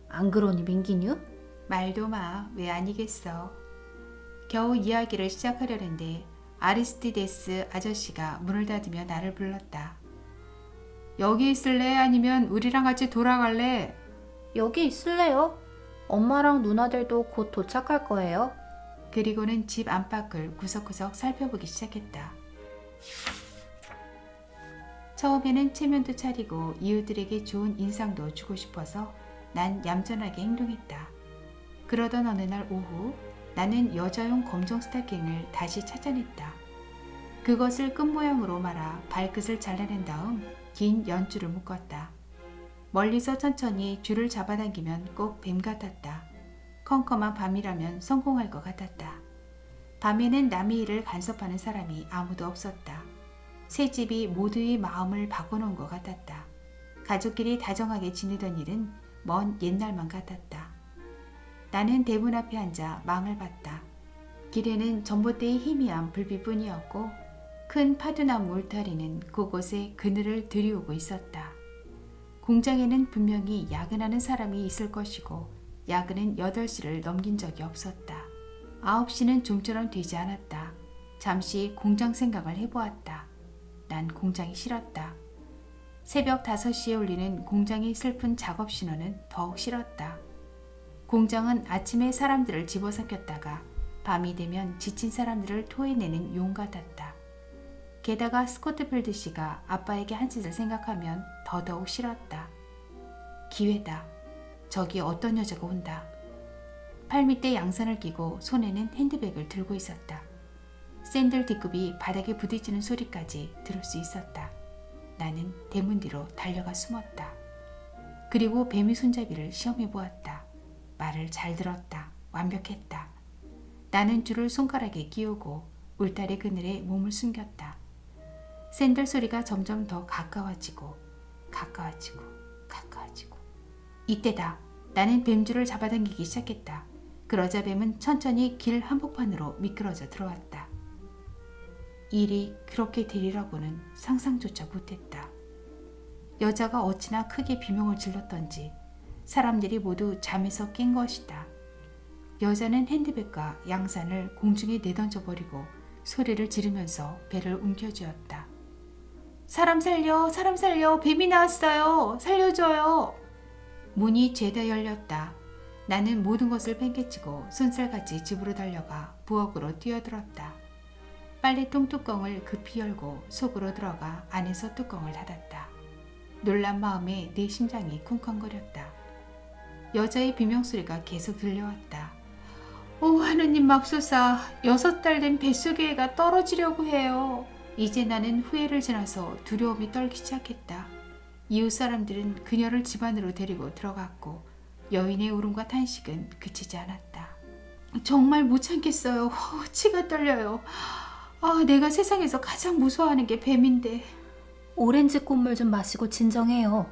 안 그러니, 민기뉴? 말도 마. 왜 아니겠어. 겨우 이야기를 시작하려는데 아리스티데스 아저씨가 문을 닫으며 나를 불렀다. 여기 있을래? 아니면 우리랑 같이 돌아갈래? 여기 있을래요? 엄마랑 누나들도 곧 도착할 거예요. 그리고는 집 안팎을 구석구석 살펴보기 시작했다. 처음에는 체면도 차리고 이웃들에게 좋은 인상도 주고 싶어서 난 얌전하게 행동했다. 그러던 어느 날 오후 나는 여자용 검정 스타킹을 다시 찾아냈다. 그것을 끈 모양으로 말아 발끝을 잘라낸 다음 긴 연줄을 묶었다. 멀리서 천천히 줄을 잡아당기면 꼭 뱀 같았다. 컴컴한 밤이라면 성공할 것 같았다. 밤에는 남의 일을 간섭하는 사람이 아무도 없었다. 새 집이 모두의 마음을 바꿔놓은 것 같았다. 가족끼리 다정하게 지내던 일은 먼 옛날만 같았다. 나는 대문 앞에 앉아 망을 봤다. 길에는 전봇대의 희미한 불빛뿐이었고 큰 파두나무 울타리는 곳곳에 그늘을 들이우고 있었다. 공장에는 분명히 야근하는 사람이 있을 것이고 야근은 8시를 넘긴 적이 없었다. 9시는 좀처럼 되지 않았다. 잠시 공장 생각을 해보았다. 난 공장이 싫었다. 새벽 5시에 울리는 공장의 슬픈 작업 신호는 더욱 싫었다. 공장은 아침에 사람들을 집어삼켰다가 밤이 되면 지친 사람들을 토해내는 용 같았다. 게다가 스코트필드 씨가 아빠에게 한 짓을 생각하면 더더욱 싫었다. 기회다. 저기 어떤 여자가 온다. 팔밑에 양산을 끼고 손에는 핸드백을 들고 있었다. 샌들 뒷굽이 바닥에 부딪히는 소리까지 들을 수 있었다. 나는 대문 뒤로 달려가 숨었다. 그리고 뱀의 손잡이를 시험해 보았다. 말을 잘 들었다. 완벽했다. 나는 줄을 손가락에 끼우고 울타리 그늘에 몸을 숨겼다. 샌들 소리가 점점 더 가까워지고 가까워지고 가까워지고 이때다. 나는 뱀줄을 잡아당기기 시작했다. 그러자 뱀은 천천히 길 한복판으로 미끄러져 들어왔다. 일이 그렇게 되리라고는 상상조차 못했다. 여자가 어찌나 크게 비명을 질렀던지 사람들이 모두 잠에서 깬 것이다. 여자는 핸드백과 양산을 공중에 내던져버리고 소리를 지르면서 배를 움켜쥐었다. 사람 살려, 뱀이 나왔어요. 살려줘요. 문이 죄다 열렸다. 나는 모든 것을 팽개치고 쏜살같이 집으로 달려가 부엌으로 뛰어들었다. 빨래통 뚜껑을 급히 열고 속으로 들어가 안에서 뚜껑을 닫았다. 놀란 마음에 내 심장이 쿵쾅거렸다. 여자의 비명소리가 계속 들려왔다. 오 하느님 맙소사, 6달 된 뱃속의 애가 떨어지려고 해요. 이제 나는 후회를 지나서 두려움이 떨기 시작했다. 이웃 사람들은 그녀를 집 안으로 데리고 들어갔고 여인의 울음과 탄식은 그치지 않았다. 정말 못 참겠어요. 치가 떨려요. 내가 세상에서 가장 무서워하는 게 뱀인데. 오렌지 꽃물 좀 마시고 진정해요.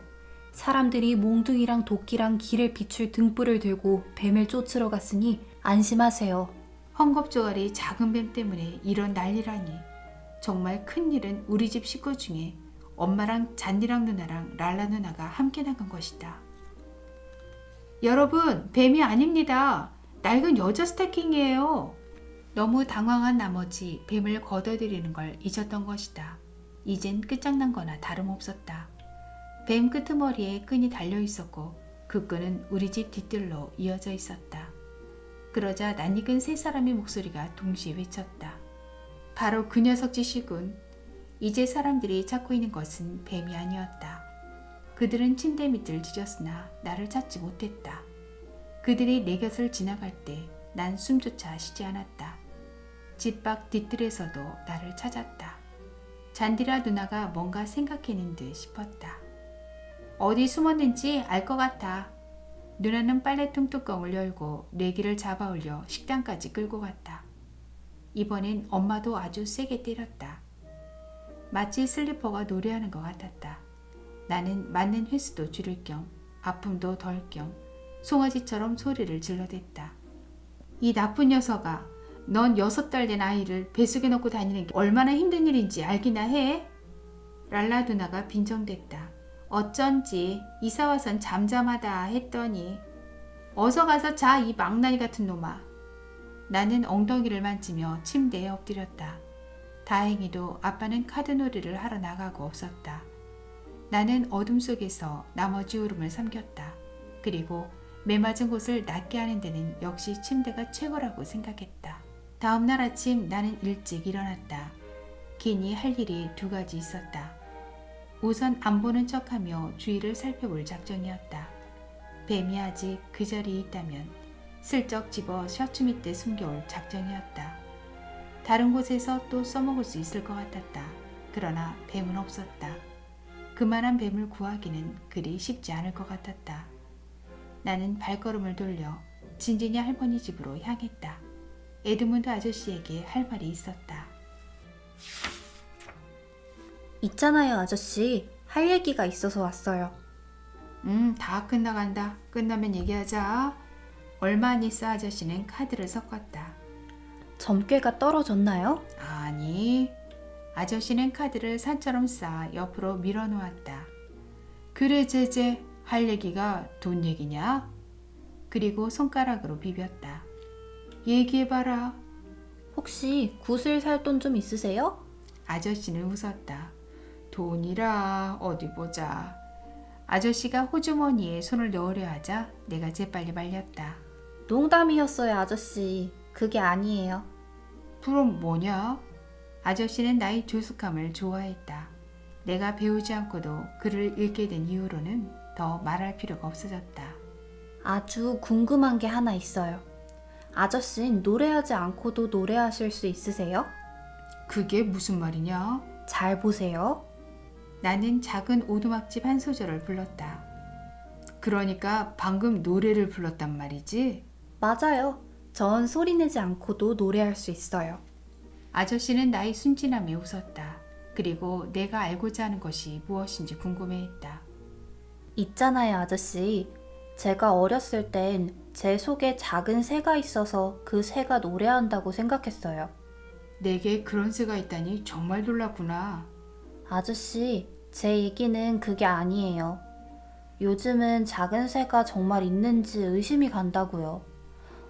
사람들이 몽둥이랑 도끼랑 길을 비출 등불을 들고 뱀을 쫓으러 갔으니 안심하세요. 헝겊조가리 작은 뱀 때문에 이런 난리라니. 정말 큰일은 우리 집 식구 중에 엄마랑 잔디랑 누나랑 랄라 누나가 함께 나간 것이다. 여러분, 뱀이 아닙니다. 낡은 여자 스타킹이에요. 너무 당황한 나머지 뱀을 걷어들이는 걸 잊었던 것이다. 이젠 끝장난 거나 다름없었다. 뱀 끄트머리에 끈이 달려 있었고 그 끈은 우리 집 뒤뜰로 이어져 있었다. 그러자 낯익은 세 사람의 목소리가 동시에 외쳤다. 바로 그 녀석 짓이군. 이제 사람들이 찾고 있는 것은 뱀이 아니었다. 그들은 침대 밑을 뒤졌으나 나를 찾지 못했다. 그들이 내 곁을 지나갈 때 난 숨조차 쉬지 않았다. 집 밖 뒤뜰에서도 나를 찾았다. 잔디라 누나가 뭔가 생각해낸 듯 싶었다. 어디 숨었는지 알 것 같아. 누나는 빨래통 뚜껑을 열고 뇌기를 잡아 올려 식당까지 끌고 갔다. 이번엔 엄마도 아주 세게 때렸다. 마치 슬리퍼가 노래하는 것 같았다. 나는 맞는 횟수도 줄일 겸 아픔도 덜 겸 송아지처럼 소리를 질러댔다. 이 나쁜 녀석아, 넌 6달 된 아이를 뱃속에 넣고 다니는 게 얼마나 힘든 일인지 알기나 해? 랄라 누나가 빈정댔다. 어쩐지 이사와선 잠잠하다 했더니 어서 가서 자, 이 망나니 같은 놈아. 나는 엉덩이를 만지며 침대에 엎드렸다. 다행히도 아빠는 카드놀이를 하러 나가고 없었다. 나는 어둠 속에서 나머지 울음을 삼켰다. 그리고 매맞은 곳을 낫게 하는 데는 역시 침대가 최고라고 생각했다. 다음 날 아침 나는 일찍 일어났다. 괜히 할 일이 2가지 있었다. 우선 안 보는 척하며 주위를 살펴볼 작정이었다. 뱀이 아직 그 자리에 있다면 슬쩍 집어 셔츠 밑에 숨겨올 작정이었다. 다른 곳에서 또 써먹을 수 있을 것 같았다. 그러나 뱀은 없었다. 그만한 뱀을 구하기는 그리 쉽지 않을 것 같았다. 나는 발걸음을 돌려 진진이 할머니 집으로 향했다. 에드문드 아저씨에게 할 말이 있었다. 있잖아요, 아저씨. 할 얘기가 있어서 왔어요. 다 끝나간다. 끝나면 얘기하자. 얼마 안 있어 아저씨는 카드를 섞었다. 점괘가 떨어졌나요? 아니, 아저씨는 카드를 산처럼 쌓아 옆으로 밀어놓았다. 그래 제제, 할 얘기가 돈 얘기냐? 그리고 손가락으로 비볐다. 얘기해봐라. 혹시 굿을 살 돈 좀 있으세요? 아저씨는 웃었다. 돈이라 어디 보자. 아저씨가 호주머니에 손을 넣으려 하자 내가 재빨리 말렸다. 농담이었어요, 아저씨. 그게 아니에요. 그럼 뭐냐? 아저씨는 나의 조숙함을 좋아했다. 내가 배우지 않고도 글을 읽게 된 이후로는 더 말할 필요가 없어졌다. 아주 궁금한 게 하나 있어요. 아저씨는 노래하지 않고도 노래하실 수 있으세요? 그게 무슨 말이냐? 잘 보세요. 나는 작은 오두막집 한 소절을 불렀다. 그러니까 방금 노래를 불렀단 말이지? 맞아요. 전 소리내지 않고도 노래할 수 있어요. 아저씨는 나의 순진함에 웃었다. 그리고 내가 알고자 하는 것이 무엇인지 궁금해했다. 있잖아요, 아저씨. 제가 어렸을 땐 제 속에 작은 새가 있어서 그 새가 노래한다고 생각했어요. 내게 그런 새가 있다니 정말 놀랐구나. 아저씨, 제 얘기는 그게 아니에요. 요즘은 작은 새가 정말 있는지 의심이 간다고요.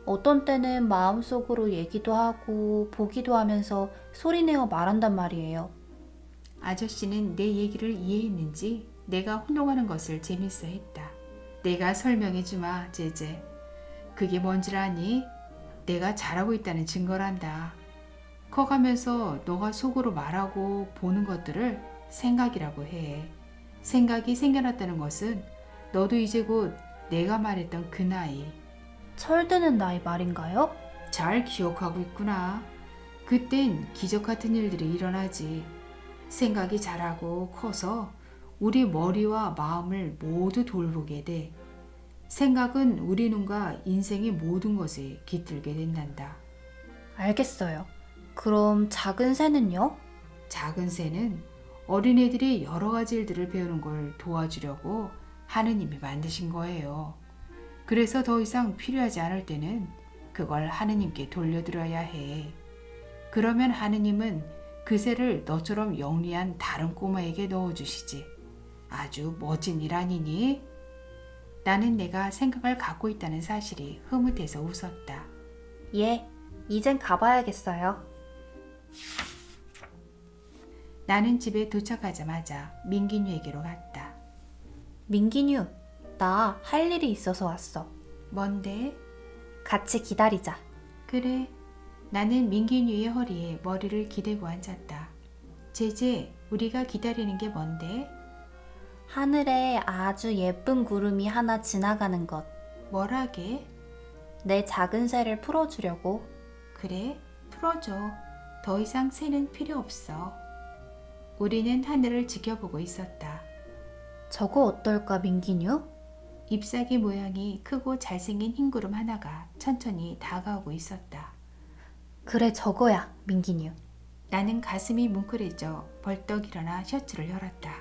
어떤 때는 마음속으로 얘기도 하고 보기도 하면서 소리내어 말한단 말이에요. 아저씨는 내 얘기를 이해했는지 내가 혼동하는 것을 재밌어 했다. 내가 설명해주마, 제제. 그게 뭔지를 아니? 내가 잘하고 있다는 증거란다. 커가면서 너가 속으로 말하고 보는 것들을 생각이라고 해. 생각이 생겨났다는 것은 너도 이제 곧 내가 말했던 그 나이. 철드는 나이 말인가요? 잘 기억하고 있구나. 그땐 기적 같은 일들이 일어나지. 생각이 자라고 커서 우리 머리와 마음을 모두 돌보게 돼. 생각은 우리 눈과 인생의 모든 것에 깃들게 된단다. 알겠어요. 그럼 작은 새는요? 작은 새는 어린애들이 여러 가지 일들을 배우는 걸 도와주려고 하느님이 만드신 거예요. 그래서 더 이상 필요하지 않을 때는 그걸 하느님께 돌려드려야 해. 그러면 하느님은 그 새를 너처럼 영리한 다른 꼬마에게 넣어주시지. 아주 멋진 일 아니니? 나는 내가 생각을 갖고 있다는 사실이 흐뭇해서 웃었다. 예, 이젠 가봐야겠어요. 나는 집에 도착하자마자 민기뉴에게로 갔다. 민기뉴, 나 할 일이 있어서 왔어. 뭔데? 같이 기다리자. 그래. 나는 민기뉴의 허리에 머리를 기대고 앉았다. 제제, 우리가 기다리는 게 뭔데? 하늘에 아주 예쁜 구름이 하나 지나가는 것. 뭐라게? 내 작은 새를 풀어주려고. 그래, 풀어줘. 더 이상 새는 필요 없어. 우리는 하늘을 지켜보고 있었다. 저거 어떨까, 민기뉴? 잎사귀 모양이 크고 잘생긴 흰 구름 하나가 천천히 다가오고 있었다. 그래, 저거야, 민기뉴. 나는 가슴이 뭉클해져 벌떡 일어나 셔츠를 열었다.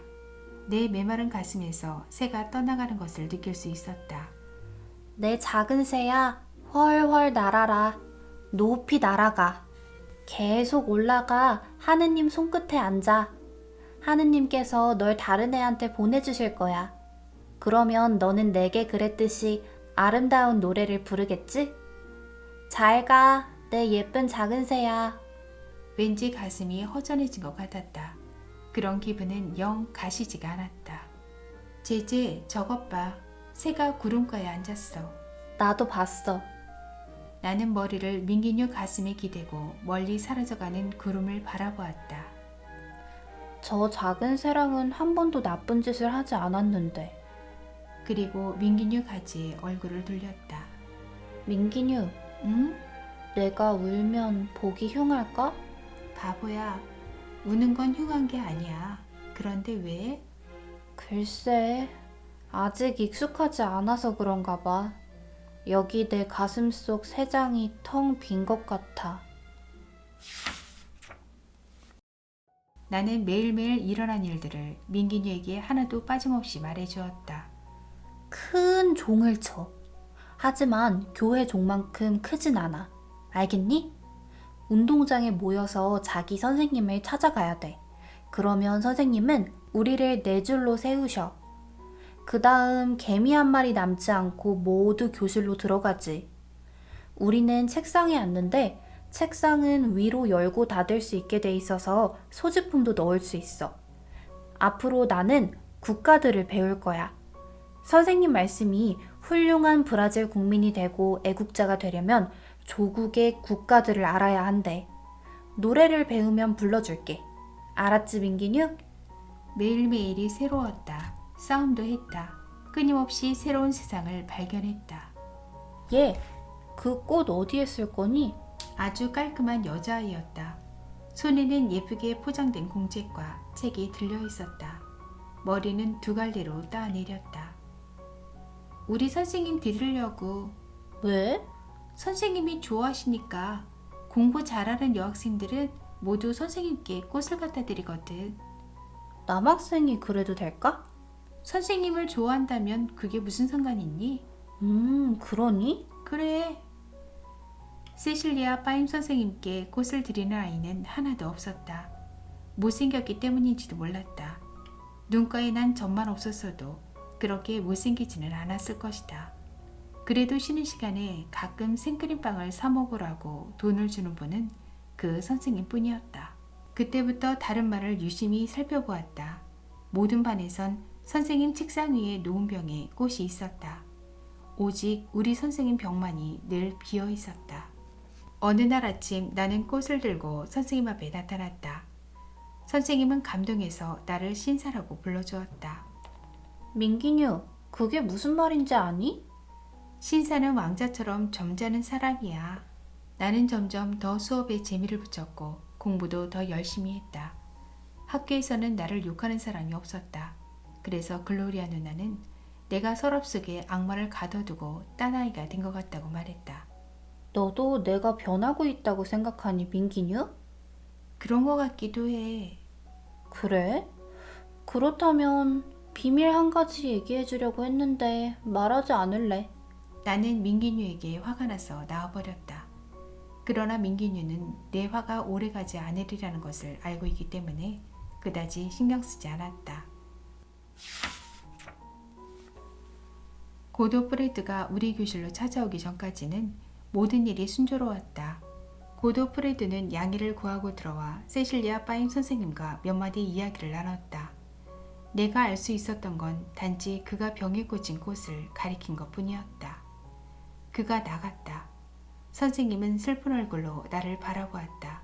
내 메마른 가슴에서 새가 떠나가는 것을 느낄 수 있었다. 내 작은 새야, 훨훨 날아라. 높이 날아가. 계속 올라가 하느님 손끝에 앉아. 하느님께서 널 다른 애한테 보내주실 거야. 그러면 너는 내게 그랬듯이 아름다운 노래를 부르겠지? 잘 가, 내 예쁜 작은 새야. 왠지 가슴이 허전해진 것 같았다. 그런 기분은 영 가시지가 않았다. 제제, 저것 봐. 새가 구름가에 앉았어. 나도 봤어. 나는 머리를 민기뉴 가슴에 기대고 멀리 사라져가는 구름을 바라보았다. 저 작은 새랑은 한 번도 나쁜 짓을 하지 않았는데. 그리고 민기뉴 가지에 얼굴을 돌렸다. 민기뉴, 응? 내가 울면 복이 흉할까? 바보야. 우는 건 흉한 게 아니야. 그런데 왜? 글쎄, 아직 익숙하지 않아서 그런가 봐. 여기 내 가슴 속 새장이 텅 빈 것 같아. 나는 매일매일 일어난 일들을 민기뉴에게 하나도 빠짐없이 말해주었다. 큰 종을 쳐. 하지만 교회 종만큼 크진 않아. 알겠니? 운동장에 모여서 자기 선생님을 찾아가야 돼. 그러면 선생님은 우리를 네 줄로 세우셔. 그 다음 개미 한 마리 남지 않고 모두 교실로 들어가지. 우리는 책상에 앉는데 책상은 위로 열고 닫을 수 있게 돼 있어서 소지품도 넣을 수 있어. 앞으로 나는 국가들을 배울 거야. 선생님 말씀이 훌륭한 브라질 국민이 되고 애국자가 되려면 조국의 국가들을 알아야 한대. 노래를 배우면 불러줄게. 알았지, 민기뉴? 매일매일이 새로웠다. 싸움도 했다. 끊임없이 새로운 세상을 발견했다. 얘, 그 꽃 어디에 쓸 거니? 아주 깔끔한 여자아이였다. 손에는 예쁘게 포장된 공책과 책이 들려 있었다. 머리는 두 갈래로 따내렸다. 우리 선생님 드리려고. 왜? 선생님이 좋아하시니까. 공부 잘하는 여학생들은 모두 선생님께 꽃을 갖다 드리거든. 남학생이 그래도 될까? 선생님을 좋아한다면 그게 무슨 상관 있니? 그러니? 그래. 세실리아 파임 선생님께 꽃을 드리는 아이는 하나도 없었다. 못생겼기 때문인지도 몰랐다. 눈가에 난 점만 없었어도 그렇게 못생기지는 않았을 것이다. 그래도 쉬는 시간에 가끔 생크림빵을 사 먹으라고 돈을 주는 분은 그 선생님뿐이었다. 그때부터 다른 반을 유심히 살펴보았다. 모든 반에선 선생님 책상 위에 놓은 병에 꽃이 있었다. 오직 우리 선생님 병만이 늘 비어 있었다. 어느 날 아침 나는 꽃을 들고 선생님 앞에 나타났다. 선생님은 감동해서 나를 신사라고 불러주었다. 민기뉴, 그게 무슨 말인지 아니? 신사는 왕자처럼 점잖은 사람이야. 나는 점점 더 수업에 재미를 붙였고 공부도 더 열심히 했다. 학교에서는 나를 욕하는 사람이 없었다. 그래서 글로리아 누나는 내가 서랍 속에 악마를 가둬두고 딴 아이가 된 것 같다고 말했다. 너도 내가 변하고 있다고 생각하니, 민기뉴? 그런 것 같기도 해. 그래? 그렇다면 비밀 한 가지 얘기해 주려고 했는데 말하지 않을래. 나는 민기뉴에게 화가 나서 나와버렸다. 그러나 민기뉴는 내 화가 오래가지 않으리라는 것을 알고 있기 때문에 그다지 신경 쓰지 않았다. 고도프레드가 우리 교실로 찾아오기 전까지는 모든 일이 순조로웠다. 고도프레드는 양해를 구하고 들어와 세실리아 파임 선생님과 몇 마디 이야기를 나눴다. 내가 알 수 있었던 건 단지 그가 병에 꽂힌 꽃을 가리킨 것뿐이었다. 그가 나갔다. 선생님은 슬픈 얼굴로 나를 바라보았다.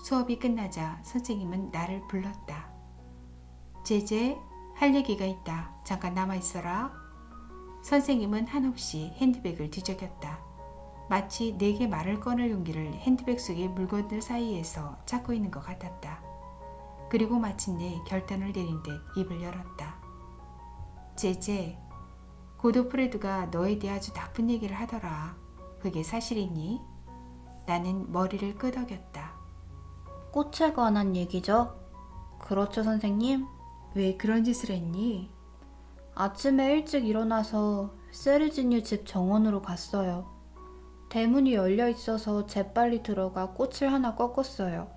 수업이 끝나자 선생님은 나를 불렀다. 제제, 할 얘기가 있다. 잠깐 남아있어라. 선생님은 한없이 핸드백을 뒤적였다. 마치 내게 말을 꺼낼 용기를 핸드백 속의 물건들 사이에서 찾고 있는 것 같았다. 그리고 마침내 결단을 내린 듯 입을 열었다. 제제, 고도프레드가 너에 대해 아주 나쁜 얘기를 하더라. 그게 사실이니? 나는 머리를 끄덕였다. 꽃에 관한 얘기죠? 그렇죠, 선생님? 왜 그런 짓을 했니? 아침에 일찍 일어나서 세르지뉴 집 정원으로 갔어요. 대문이 열려 있어서 재빨리 들어가 꽃을 하나 꺾었어요.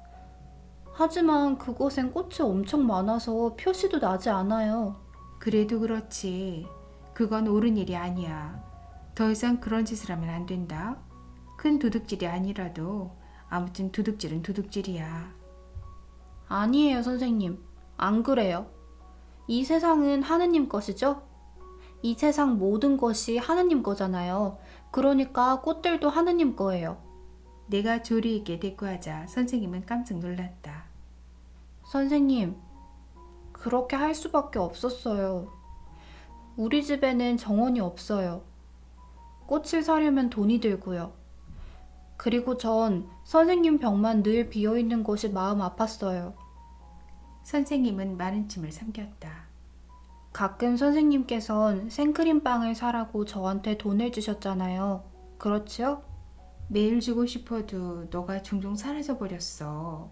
하지만 그곳엔 꽃이 엄청 많아서 표시도 나지 않아요. 그래도 그렇지. 그건 옳은 일이 아니야. 더 이상 그런 짓을 하면 안 된다. 큰 도둑질이 아니라도 아무튼 도둑질은 도둑질이야. 아니에요, 선생님. 안 그래요. 이 세상은 하느님 것이죠? 이 세상 모든 것이 하느님 거잖아요. 그러니까 꽃들도 하느님 거예요. 내가 조리 있게 대꾸하자 선생님은 깜짝 놀랐다. 선생님, 그렇게 할 수밖에 없었어요. 우리 집에는 정원이 없어요. 꽃을 사려면 돈이 들고요. 그리고 전 선생님 병만 늘 비어있는 곳이 마음 아팠어요. 선생님은 마른 침을 삼켰다. 가끔 선생님께선 생크림빵을 사라고 저한테 돈을 주셨잖아요. 그렇지요? 매일 주고 싶어도 너가 종종 사라져 버렸어.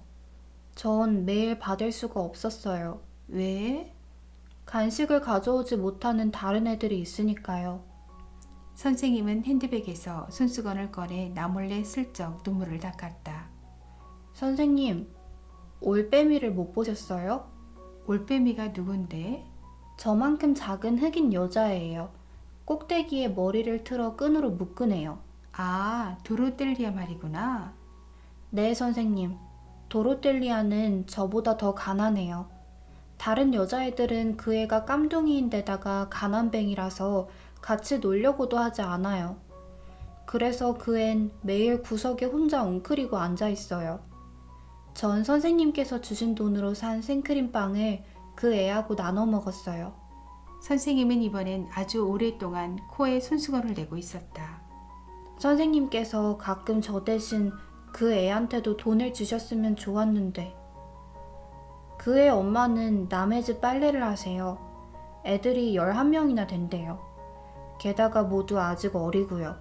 전 매일 받을 수가 없었어요. 왜? 간식을 가져오지 못하는 다른 애들이 있으니까요. 선생님은 핸드백에서 손수건을 꺼내 나 몰래 슬쩍 눈물을 닦았다. 선생님, 올빼미를 못 보셨어요? 올빼미가 누군데? 저만큼 작은 흑인 여자애예요. 꼭대기에 머리를 틀어 끈으로 묶은 애요. 아, 도로텔리아 말이구나. 네, 선생님. 도로텔리아는 저보다 더 가난해요. 다른 여자애들은 그 애가 깜둥이인데다가 가난뱅이라서 같이 놀려고도 하지 않아요. 그래서 그 앤 매일 구석에 혼자 웅크리고 앉아 있어요. 전 선생님께서 주신 돈으로 산 생크림빵을 그 애하고 나눠 먹었어요. 선생님은 이번엔 아주 오랫동안 코에 손수건을 내고 있었다. 선생님께서 가끔 저 대신 그 애한테도 돈을 주셨으면 좋았는데. 그 애 엄마는 남의 집 빨래를 하세요. 애들이 11명이나 된대요. 게다가 모두 아직 어리고요.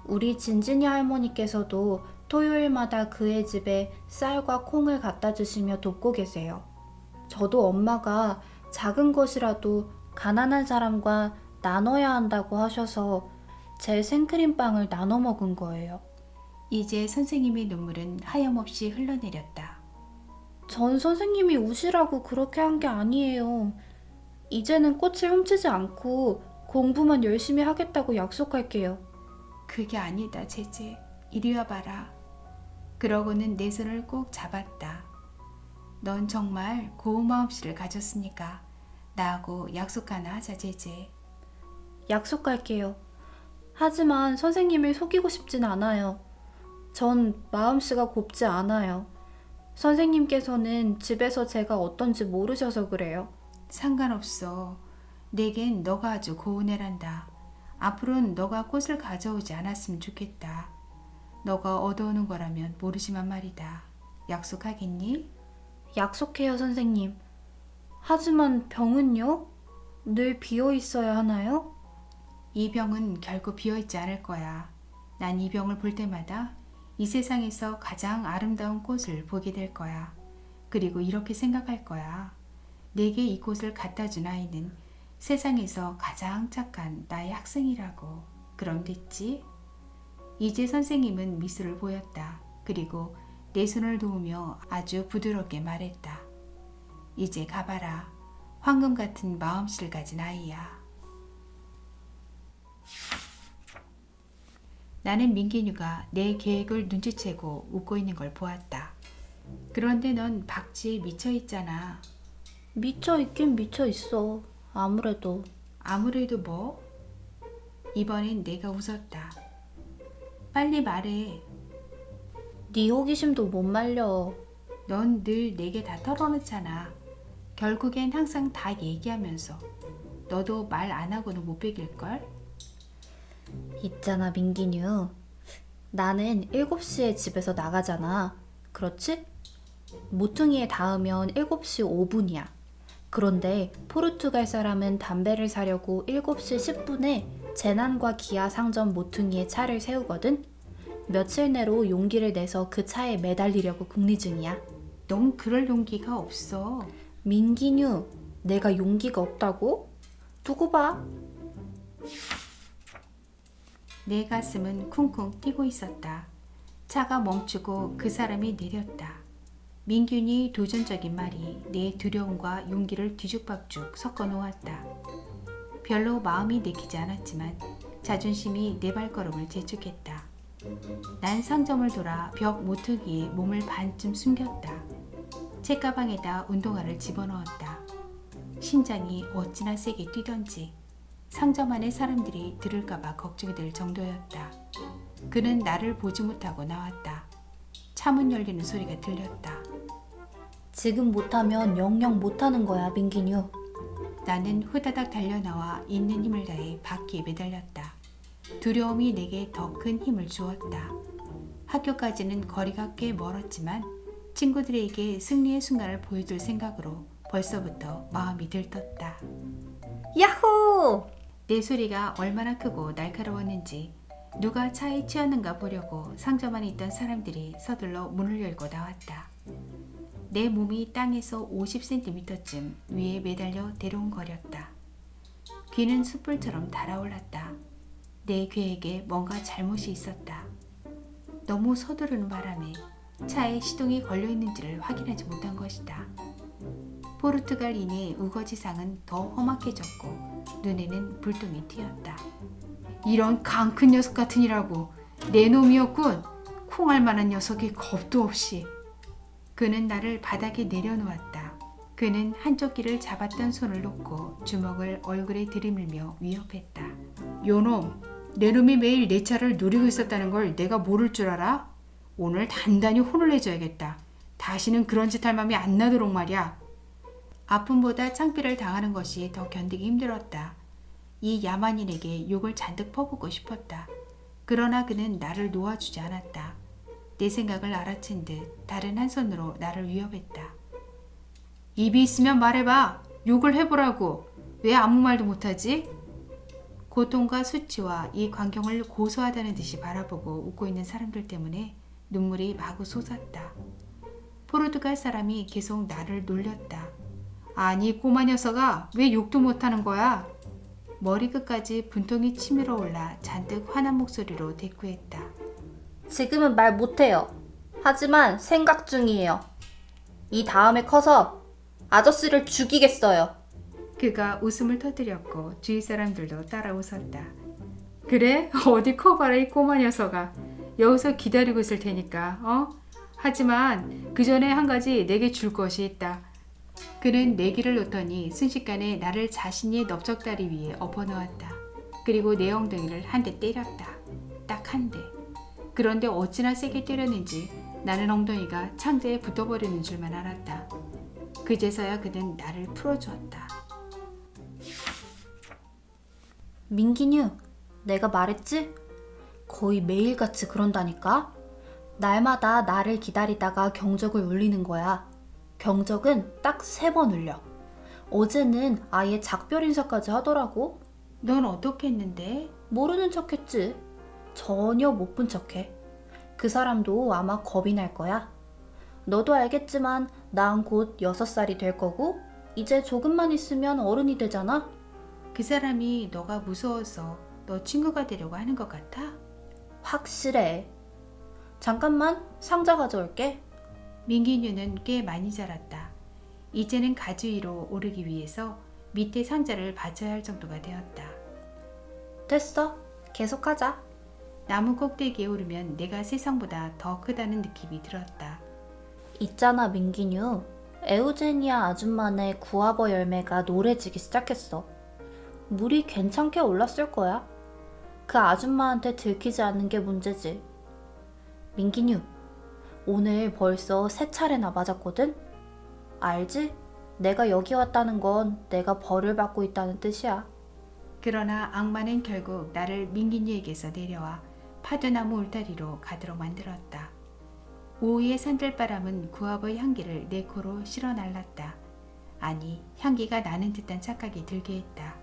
우리 진진이 할머니께서도 토요일마다 그의 집에 쌀과 콩을 갖다 주시며 돕고 계세요. 저도 엄마가 작은 것이라도 가난한 사람과 나눠야 한다고 하셔서 제 생크림빵을 나눠 먹은 거예요. 이제 선생님의 눈물은 하염없이 흘러내렸다. 전 선생님이 우시라고 그렇게 한 게 아니에요. 이제는 꽃을 훔치지 않고 공부만 열심히 하겠다고 약속할게요. 그게 아니다, 제제. 이리 와봐라. 그러고는 내 손을 꼭 잡았다. 넌 정말 고운 마음씨를 가졌으니까 나하고 약속 하나 하자, 제제. 약속할게요. 하지만 선생님을 속이고 싶진 않아요. 전 마음씨가 곱지 않아요. 선생님께서는 집에서 제가 어떤지 모르셔서 그래요. 상관없어. 내겐 너가 아주 고운 애란다. 앞으로는 너가 꽃을 가져오지 않았으면 좋겠다. 너가 얻어오는 거라면 모르지만 말이다. 약속하겠니? 약속해요, 선생님. 하지만 병은요? 늘 비어 있어야 하나요? 이 병은 결코 비어있지 않을 거야. 난 이 병을 볼 때마다 이 세상에서 가장 아름다운 꽃을 보게 될 거야. 그리고 이렇게 생각할 거야. 내게 이 꽃을 갖다 준 아이는 세상에서 가장 착한 나의 학생이라고. 그럼 됐지? 이제 선생님은 미소를 보였다. 그리고 내 손을 놓으며 아주 부드럽게 말했다. 이제 가봐라. 황금 같은 마음씨를 가진 아이야. 나는 민기뉴가 내 계획을 눈치채고 웃고 있는 걸 보았다. 그런데 넌 박쥐에 미쳐 있잖아. 미쳐 있긴 미쳐 있어. 아무래도. 아무래도 뭐? 이번엔 내가 웃었다. 빨리 말해. 네 호기심도 못 말려. 넌 늘 내게 다 털어놓잖아. 결국엔 항상 다 얘기하면서. 너도 말 안 하고는 못 베길걸? 있잖아, 민기뉴. 나는 7시에 집에서 나가잖아. 그렇지? 모퉁이에 닿으면 7시 5분이야. 그런데 포르투갈 사람은 담배를 사려고 7시 10분에 제난과 기아 상점 모퉁이에 차를 세우거든? 며칠 내로 용기를 내서 그 차에 매달리려고 궁리 중이야. 넌 그럴 용기가 없어. 민기뉴, 내가 용기가 없다고? 두고 봐. 내 가슴은 쿵쿵 뛰고 있었다. 차가 멈추고 그 사람이 내렸다. 민균이 도전적인 말이 내 두려움과 용기를 뒤죽박죽 섞어 놓았다. 별로 마음이 내키지 않았지만 자존심이 내 발걸음을 재촉했다. 난 상점을 돌아 벽 모퉁이에 몸을 반쯤 숨겼다. 책가방에다 운동화를 집어넣었다. 심장이 어찌나 세게 뛰던지 상점 안에 사람들이 들을까봐 걱정이 될 정도였다. 그는 나를 보지 못하고 나왔다. 차문 열리는 소리가 들렸다. 지금 못하면 영영 못하는 거야, 민기뉴. 나는 후다닥 달려나와 있는 힘을 다해 바퀴에 매달렸다. 두려움이 내게 더 큰 힘을 주었다. 학교까지는 거리가 꽤 멀었지만 친구들에게 승리의 순간을 보여줄 생각으로 벌써부터 마음이 들떴다. 야호! 내 소리가 얼마나 크고 날카로웠는지 누가 차에 치였는가 보려고 상점 안에 있던 사람들이 서둘러 문을 열고 나왔다. 내 몸이 땅에서 50cm쯤 위에 매달려 대롱거렸다. 귀는 숯불처럼 달아올랐다. 내 귀에게 뭔가 잘못이 있었다. 너무 서두르는 바람에 차에 시동이 걸려있는지를 확인하지 못한 것이다. 포르투갈인의 우거지상은 더 험악해졌고 눈에는 불똥이 튀었다. 이런 강큰 녀석 같으니라고. 내 놈이었군. 콩알만한 녀석이 겁도 없이. 그는 나를 바닥에 내려놓았다. 그는 한쪽 귀를 잡았던 손을 놓고 주먹을 얼굴에 들이밀며 위협했다. 요놈, 내 놈이 매일 내 차를 노리고 있었다는 걸 내가 모를 줄 알아? 오늘 단단히 혼을 내줘야겠다. 다시는 그런 짓 할 맘이 안 나도록 말이야. 아픔보다 창피를 당하는 것이 더 견디기 힘들었다. 이 야만인에게 욕을 잔뜩 퍼붓고 싶었다. 그러나 그는 나를 놓아주지 않았다. 내 생각을 알아챈 듯 다른 한 손으로 나를 위협했다. 입이 있으면 말해봐. 욕을 해보라고. 왜 아무 말도 못하지? 고통과 수치와 이 광경을 고소하다는 듯이 바라보고 웃고 있는 사람들 때문에 눈물이 마구 솟았다. 포르투갈 사람이 계속 나를 놀렸다. 아니 꼬마 녀석아, 왜 욕도 못하는 거야? 머리끝까지 분통이 치밀어 올라 잔뜩 화난 목소리로 대꾸했다. 지금은 말 못해요. 하지만 생각 중이에요. 이 다음에 커서 아저씨를 죽이겠어요. 그가 웃음을 터뜨렸고 주위 사람들도 따라 웃었다. 그래? 어디 커봐라 이 꼬마 녀석아. 여기서 기다리고 있을 테니까. 하지만 그 전에 한 가지 내게 줄 것이 있다. 그는 내기를 놓더니 순식간에 나를 자신의 넓적다리 위에 엎어놓았다. 그리고 내 엉덩이를 한 대 때렸다. 딱 한 대. 그런데 어찌나 세게 때렸는지 나는 엉덩이가 창자에 붙어버리는 줄만 알았다. 그제서야 그는 나를 풀어주었다. 민기뉴, 내가 말했지? 거의 매일같이 그런다니까? 날마다 나를 기다리다가 경적을 울리는 거야. 경적은 딱 3번 울려. 어제는 아예 작별 인사까지 하더라고. 넌 어떻게 했는데? 모르는 척했지. 전혀 못 본 척해. 그 사람도 아마 겁이 날 거야. 너도 알겠지만 난 곧 6살이 될 거고 이제 조금만 있으면 어른이 되잖아. 그 사람이 너가 무서워서 너 친구가 되려고 하는 것 같아? 확실해. 잠깐만 상자 가져올게. 민기뉴는 꽤 많이 자랐다. 이제는 가지 위로 오르기 위해서 밑에 상자를 받쳐야 할 정도가 되었다. 됐어. 계속하자. 나무 꼭대기에 오르면 내가 세상보다 더 크다는 느낌이 들었다. 있잖아 민기뉴. 에우제니아 아줌마네 구아버 열매가 노래지기 시작했어. 물이 괜찮게 올랐을 거야. 그 아줌마한테 들키지 않는 게 문제지. 민기뉴, 오늘 벌써 3차례나 맞았거든? 알지? 내가 여기 왔다는 건 내가 벌을 받고 있다는 뜻이야. 그러나 악마는 결국 나를 민기뉴에게서 내려와 파두나무 울타리로 가도록 만들었다. 오후의 산들바람은 구아버의 향기를 내 코로 실어 날랐다. 아니, 향기가 나는 듯한 착각이 들게 했다.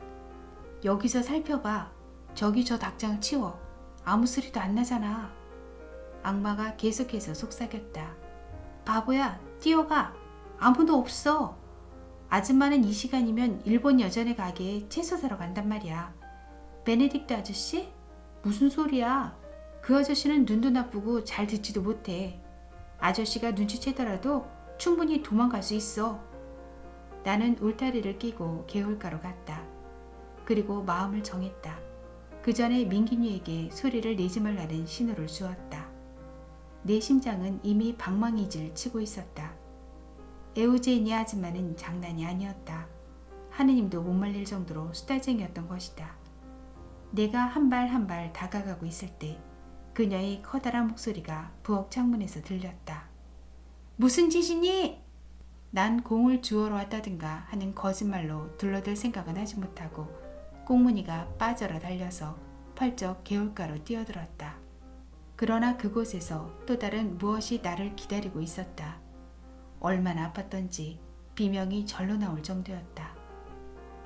여기서 살펴봐. 저기 저 닭장 치워. 아무 소리도 안 나잖아. 악마가 계속해서 속삭였다. 바보야, 뛰어가. 아무도 없어. 아줌마는 이 시간이면 일본 여전의 가게에 채소 사러 간단 말이야. 베네딕트 아저씨? 무슨 소리야. 그 아저씨는 눈도 나쁘고 잘 듣지도 못해. 아저씨가 눈치채더라도 충분히 도망갈 수 있어. 나는 울타리를 끼고 개울가로 갔다. 그리고 마음을 정했다. 그 전에 민기뉴에게 소리를 내지 말라는 신호를 주었다. 내 심장은 이미 방망이질 치고 있었다. 에우제니아 아줌마는 장난이 아니었다. 하느님도 못 말릴 정도로 수달쟁이였던 것이다. 내가 한 발 한 발 다가가고 있을 때 그녀의 커다란 목소리가 부엌 창문에서 들렸다. 무슨 짓이니? 난 공을 주워러 왔다든가 하는 거짓말로 둘러댈 생각은 하지 못하고 꽁무니가 빠져라 달려서 펄쩍 개울가로 뛰어들었다. 그러나 그곳에서 또 다른 무엇이 나를 기다리고 있었다. 얼마나 아팠던지 비명이 절로 나올 정도였다.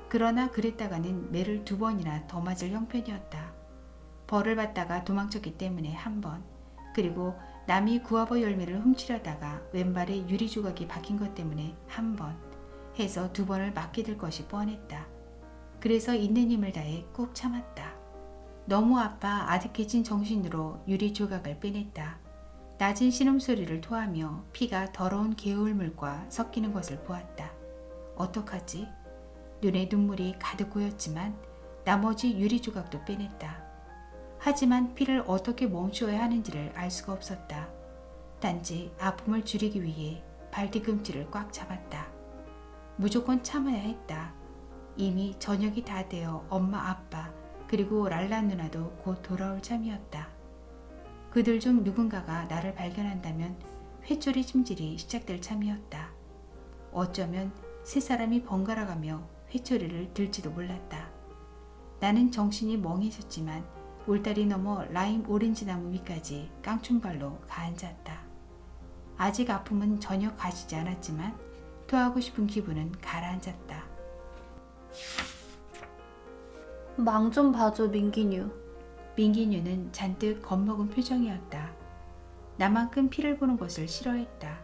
그러나 그랬다가는 매를 2번이나 더 맞을 형편이었다. 벌을 받다가 도망쳤기 때문에 1번, 그리고 남이 구아버 열매를 훔치려다가 왼발에 유리 조각이 박힌 것 때문에 1번 해서 2번을 맞게 될 것이 뻔했다. 그래서 있는 힘을 다해 꾹 참았다. 너무 아파 아득해진 정신으로 유리 조각을 빼냈다. 낮은 신음소리를 토하며 피가 더러운 개울물과 섞이는 것을 보았다. 어떡하지? 눈에 눈물이 가득 고였지만 나머지 유리 조각도 빼냈다. 하지만 피를 어떻게 멈추어야 하는지를 알 수가 없었다. 단지 아픔을 줄이기 위해 발 뒤꿈치를 꽉 잡았다. 무조건 참아야 했다. 이미 저녁이 다 되어 엄마, 아빠, 그리고 랄라 누나도 곧 돌아올 참이었다. 그들 중 누군가가 나를 발견한다면 회초리 침질이 시작될 참이었다. 어쩌면 3사람이 번갈아가며 회초리를 들지도 몰랐다. 나는 정신이 멍해졌지만 울다리 넘어 라임 오렌지 나무 위까지 깡충발로 가앉았다. 아직 아픔은 전혀 가시지 않았지만 토하고 싶은 기분은 가라앉았다. 망 좀 봐줘 민기뉴. 민기뉴는 잔뜩 겁먹은 표정이었다. 나만큼 피를 보는 것을 싫어했다.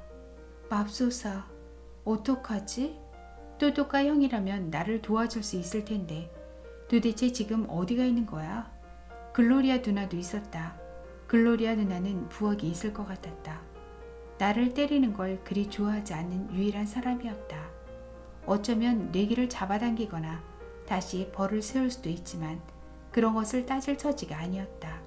맙소사, 어떡하지? 또또가 형이라면 나를 도와줄 수 있을 텐데 도대체 지금 어디가 있는 거야? 글로리아 누나도 있었다. 글로리아 누나는 부엌에 있을 것 같았다. 나를 때리는 걸 그리 좋아하지 않는 유일한 사람이었다. 어쩌면 뇌기를 잡아당기거나 다시 벌을 세울 수도 있지만 그런 것을 따질 처지가 아니었다.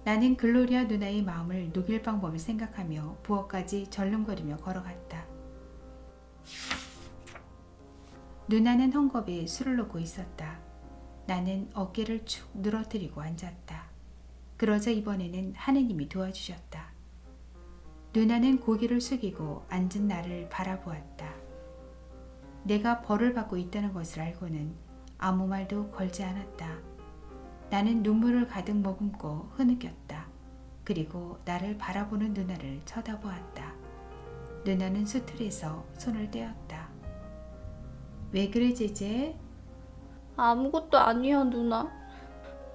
나는 글로리아 누나의 마음을 녹일 방법을 생각하며 부엌까지 절름거리며 걸어갔다. 누나는 헝겊에 술을 놓고 있었다. 나는 어깨를 축 늘어뜨리고 앉았다. 그러자 이번에는 하느님이 도와주셨다. 누나는 고개를 숙이고 앉은 나를 바라보았다. 내가 벌을 받고 있다는 것을 알고는 아무 말도 걸지 않았다. 나는 눈물을 가득 머금고 흐느꼈다. 그리고 나를 바라보는 누나를 쳐다보았다. 누나는 수틀에서 손을 떼었다. 왜 그래 제제? 아무것도 아니야, 누나.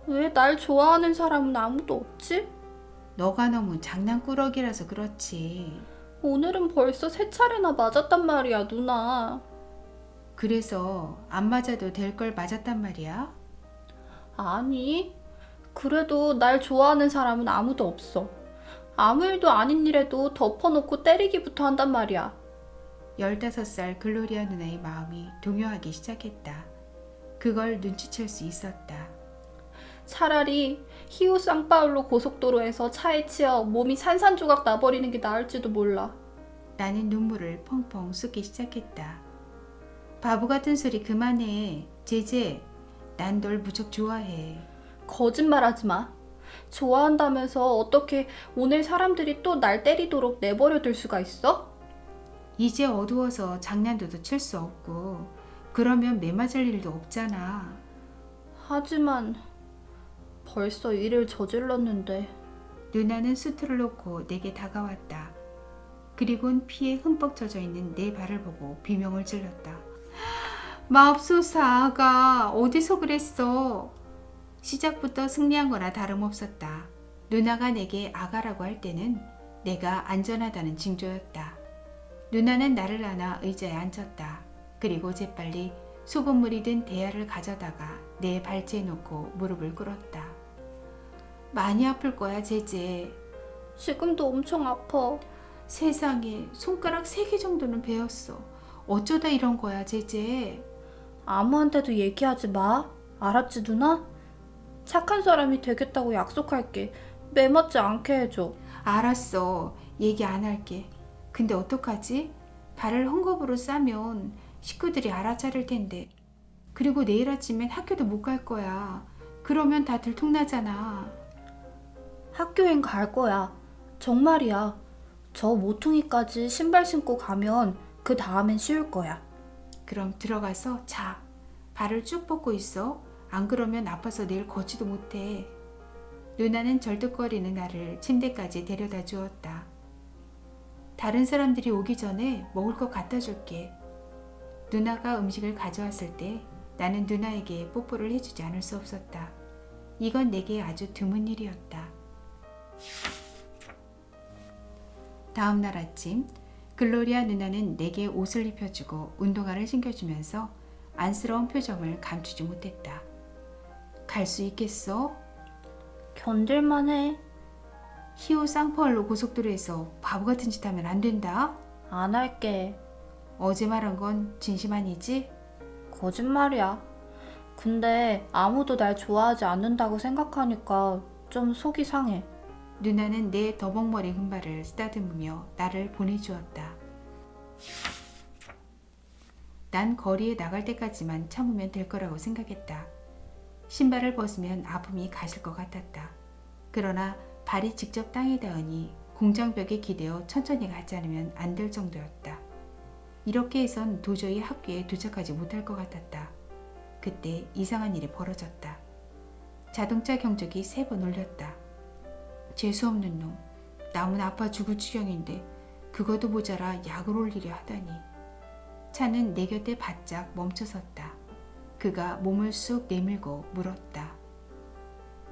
왜 날 좋아하는 사람은 아무도 없지? 너가 너무 장난꾸러기라서 그렇지. 오늘은 벌써 3차례나 맞았단 말이야, 누나. 그래서 안 맞아도 될 걸 맞았단 말이야? 아니, 그래도 날 좋아하는 사람은 아무도 없어. 아무 일도 아닌 일에도 덮어놓고 때리기부터 한단 말이야. 15살 글로리아 누나의 마음이 동요하기 시작했다. 그걸 눈치챌 수 있었다. 차라리 히우 상파울로 고속도로에서 차에 치여 몸이 산산조각 나버리는 게 나을지도 몰라. 나는 눈물을 펑펑 쏟기 시작했다. 바보 같은 소리 그만해. 제제, 난 널 무척 좋아해. 거짓말하지 마. 좋아한다면서 어떻게 오늘 사람들이 또 날 때리도록 내버려둘 수가 있어? 이제 어두워서 장난도 칠 수 없고 그러면 매맞을 일도 없잖아. 하지만 벌써 일을 저질렀는데. 누나는 수트를 놓고 내게 다가왔다. 그리곤 피에 흠뻑 젖어있는 내 발을 보고 비명을 질렀다. 마옵소사 아가 어디서 그랬어? 시작부터 승리한 거나 다름없었다. 누나가 내게 아가라고 할 때는 내가 안전하다는 징조였다. 누나는 나를 안아 의자에 앉혔다. 그리고 재빨리 소금물이 든 대야를 가져다가 내 발치에 놓고 무릎을 꿇었다. 많이 아플 거야 제제. 지금도 엄청 아파. 세상에 손가락 3개 정도는 베었어. 어쩌다 이런 거야 제제. 아무한테도 얘기하지 마. 알았지, 누나? 착한 사람이 되겠다고 약속할게. 매맞지 않게 해줘. 알았어. 얘기 안 할게. 근데 어떡하지? 발을 헝겊으로 싸면 식구들이 알아차릴 텐데. 그리고 내일 아침엔 학교도 못 갈 거야. 그러면 다 들통나잖아. 학교엔 갈 거야. 정말이야. 저 모퉁이까지 신발 신고 가면 그 다음엔 쉬울 거야. 그럼 들어가서 자. 발을 쭉 뻗고 있어. 안 그러면 아파서 내일 걷지도 못해. 누나는 절뚝거리는 나를 침대까지 데려다 주었다. 다른 사람들이 오기 전에 먹을 거 갖다 줄게. 누나가 음식을 가져왔을 때 나는 누나에게 뽀뽀를 해주지 않을 수 없었다. 이건 내게 아주 드문 일이었다. 다음 날 아침 글로리아 누나는 내게 옷을 입혀주고 운동화를 신겨주면서 안쓰러운 표정을 감추지 못했다. 갈 수 있겠어? 견딜만 해. 히오 상파울로 고속도로에서 바보 같은 짓 하면 안 된다. 안 할게. 어제 말한 건 진심 아니지? 거짓말이야. 근데 아무도 날 좋아하지 않는다고 생각하니까 좀 속이 상해. 누나는 내 더벅머리 금발을 쓰다듬으며 나를 보내주었다. 난 거리에 나갈 때까지만 참으면 될 거라고 생각했다. 신발을 벗으면 아픔이 가실 것 같았다. 그러나 발이 직접 땅에 닿으니 공장벽에 기대어 천천히 가지 않으면 안 될 정도였다. 이렇게 해선 도저히 학교에 도착하지 못할 것 같았다. 그때 이상한 일이 벌어졌다. 자동차 경적이 3번 울렸다. 재수없는 놈. 남은 아파 죽을 지경인데 그것도 모자라 약을 올리려 하다니. 차는 내 곁에 바짝 멈춰섰다. 그가 몸을 쑥 내밀고 물었다.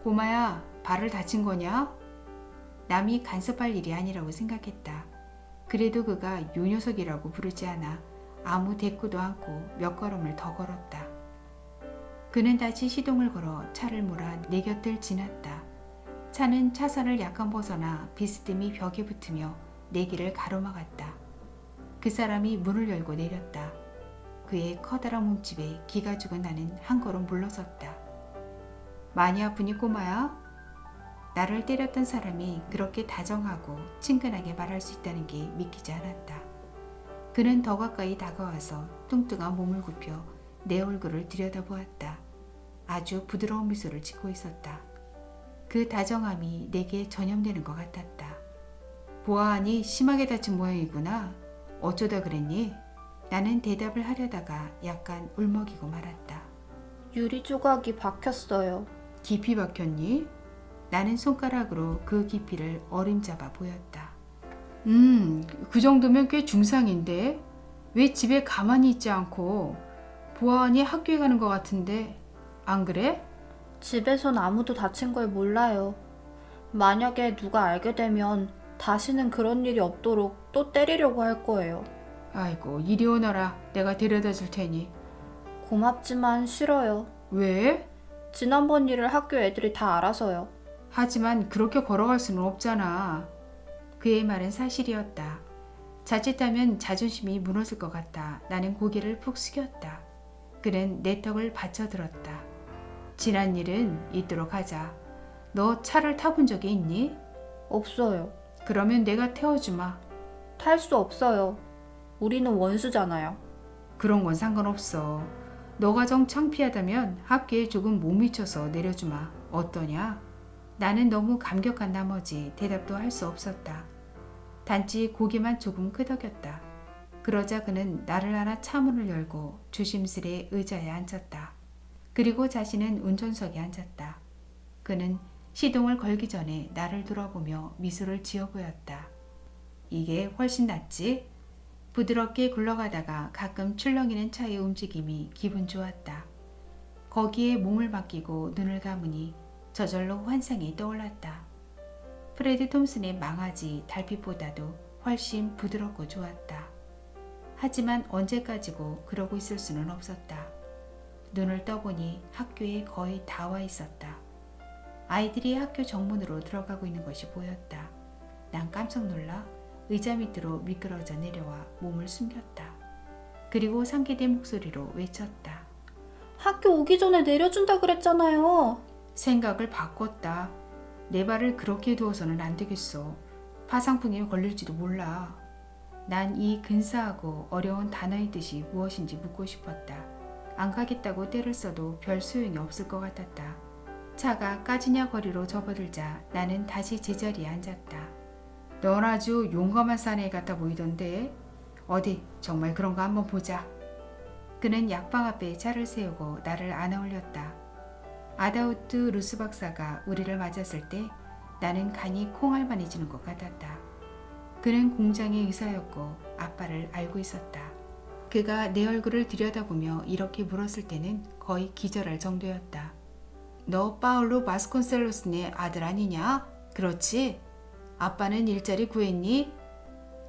꼬마야, 발을 다친 거냐? 남이 간섭할 일이 아니라고 생각했다. 그래도 그가 요 녀석이라고 부르지 않아 아무 대꾸도 않고 몇 걸음을 더 걸었다. 그는 다시 시동을 걸어 차를 몰아 내 곁을 지났다. 차는 차선을 약간 벗어나 비스듬히 벽에 붙으며 내 길을 가로막았다. 그 사람이 문을 열고 내렸다. 그의 커다란 몸집에 기가 죽은 나는 한 걸음 물러섰다. 많이 아프니 꼬마야? 나를 때렸던 사람이 그렇게 다정하고 친근하게 말할 수 있다는 게 믿기지 않았다. 그는 더 가까이 다가와서 뚱뚱한 몸을 굽혀 내 얼굴을 들여다보았다. 아주 부드러운 미소를 짓고 있었다. 그 다정함이 내게 전염되는 것 같았다. 보아하니 심하게 다친 모양이구나. 어쩌다 그랬니? 나는 대답을 하려다가 약간 울먹이고 말았다. 유리 조각이 박혔어요. 깊이 박혔니? 나는 손가락으로 그 깊이를 어림잡아 보였다. 그 정도면 꽤 중상인데 왜 집에 가만히 있지 않고 보아하니 학교에 가는 것 같은데 안 그래? 집에선 아무도 다친 걸 몰라요. 만약에 누가 알게 되면 다시는 그런 일이 없도록 또 때리려고 할 거예요. 아이고 이리 오너라. 내가 데려다 줄 테니. 고맙지만 싫어요. 왜? 지난번 일을 학교 애들이 다 알아서요. 하지만 그렇게 걸어갈 수는 없잖아. 그의 말은 사실이었다. 자칫하면 자존심이 무너질 것 같아 나는 고개를 푹 숙였다. 그는 내 턱을 받쳐들었다. 지난 일은 있도록 하자. 너 차를 타본 적이 있니? 없어요. 그러면 내가 태워주마. 탈 수 없어요. 우리는 원수잖아요. 그런 건 상관없어. 너가 정 창피하다면 학교에 조금 못 미쳐서 내려주마. 어떠냐? 나는 너무 감격한 나머지 대답도 할 수 없었다. 단지 고개만 조금 끄덕였다. 그러자 그는 나를 안아 차문을 열고 조심스레 의자에 앉았다. 그리고 자신은 운전석에 앉았다. 그는 시동을 걸기 전에 나를 돌아보며 미소를 지어 보였다. 이게 훨씬 낫지? 부드럽게 굴러가다가 가끔 출렁이는 차의 움직임이 기분 좋았다. 거기에 몸을 맡기고 눈을 감으니 저절로 환상이 떠올랐다. 프레드 톰슨의 망아지 달빛보다도 훨씬 부드럽고 좋았다. 하지만 언제까지고 그러고 있을 수는 없었다. 눈을 떠보니 학교에 거의 다 와 있었다. 아이들이 학교 정문으로 들어가고 있는 것이 보였다. 난 깜짝 놀라 의자 밑으로 미끄러져 내려와 몸을 숨겼다. 그리고 상기된 목소리로 외쳤다. 학교 오기 전에 내려준다 그랬잖아요. 생각을 바꿨다. 내 발을 그렇게 두어서는 안 되겠어. 파상풍에 걸릴지도 몰라. 난 이 근사하고 어려운 단어의 뜻이 무엇인지 묻고 싶었다. 안 가겠다고 떼를 써도 별 소용이 없을 것 같았다. 차가 까지냐 거리로 접어들자 나는 다시 제자리에 앉았다. 넌 아주 용감한 사내 같아 보이던데. 어디 정말 그런 거 한번 보자. 그는 약방 앞에 차를 세우고 나를 안아 올렸다. 아다우트 루스 박사가 우리를 맞았을 때 나는 간이 콩알만해지는 것 같았다. 그는 공장의 의사였고 아빠를 알고 있었다. 그가 내 얼굴을 들여다보며 이렇게 물었을 때는 거의 기절할 정도였다. 너 파울로 바스콘셀로스네 아들 아니냐? 그렇지? 아빠는 일자리 구했니?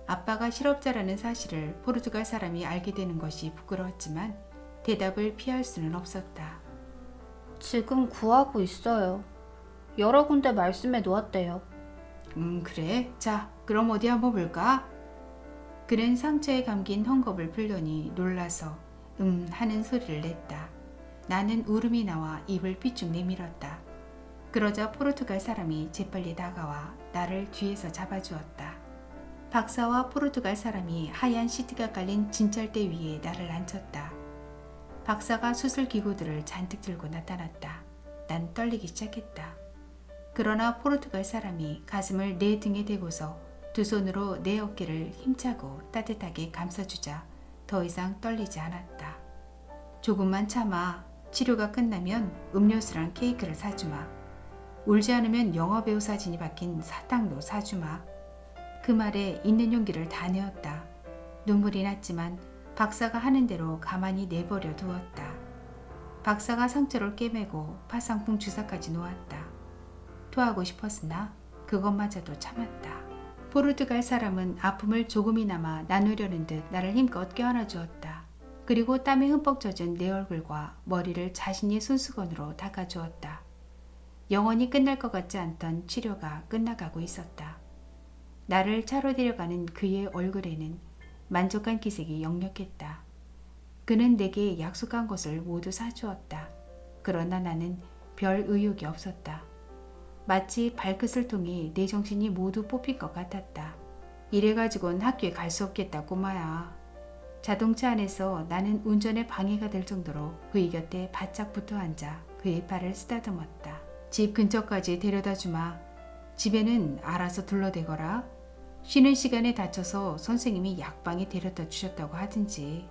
아빠가 실업자라는 사실을 포르투갈 사람이 알게 되는 것이 부끄러웠지만 대답을 피할 수는 없었다. 지금 구하고 있어요. 여러 군데 말씀해 놓았대요. 그래. 자, 그럼 어디 한번 볼까? 그는 상처에 감긴 헝겊을 풀려니 놀라서 하는 소리를 냈다. 나는 울음이 나와 입을 삐쭉 내밀었다. 그러자 포르투갈 사람이 재빨리 다가와 나를 뒤에서 잡아주었다. 박사와 포르투갈 사람이 하얀 시트가 깔린 진찰대 위에 나를 앉혔다. 박사가 수술 기구들을 잔뜩 들고 나타났다. 난 떨리기 시작했다. 그러나 포르투갈 사람이 가슴을 내 등에 대고서 두 손으로 내 어깨를 힘차고 따뜻하게 감싸주자 더 이상 떨리지 않았다. 조금만 참아. 치료가 끝나면 음료수랑 케이크를 사주마. 울지 않으면 영화배우 사진이 박힌 사탕도 사주마. 그 말에 있는 용기를 다 내었다. 눈물이 났지만 박사가 하는 대로 가만히 내버려 두었다. 박사가 상처를 꿰매고 파상풍 주사까지 놓았다. 토하고 싶었으나 그것마저도 참았다. 포르투갈 사람은 아픔을 조금이나마 나누려는 듯 나를 힘껏 껴안아 주었다. 그리고 땀에 흠뻑 젖은 내 얼굴과 머리를 자신의 손수건으로 닦아주었다. 영원히 끝날 것 같지 않던 치료가 끝나가고 있었다. 나를 차로 데려가는 그의 얼굴에는 만족한 기색이 역력했다. 그는 내게 약속한 것을 모두 사주었다. 그러나 나는 별 의욕이 없었다. 마치 발끝을 통해 내 정신이 모두 뽑힌 것 같았다. 이래가지고는 학교에 갈 수 없겠다, 꼬마야. 자동차 안에서 나는 운전에 방해가 될 정도로 그의 곁에 바짝 붙어 앉아 그의 팔을 쓰다듬었다. 집 근처까지 데려다 주마. 집에는 알아서 둘러대거라. 쉬는 시간에 다쳐서 선생님이 약방에 데려다 주셨다고 하든지.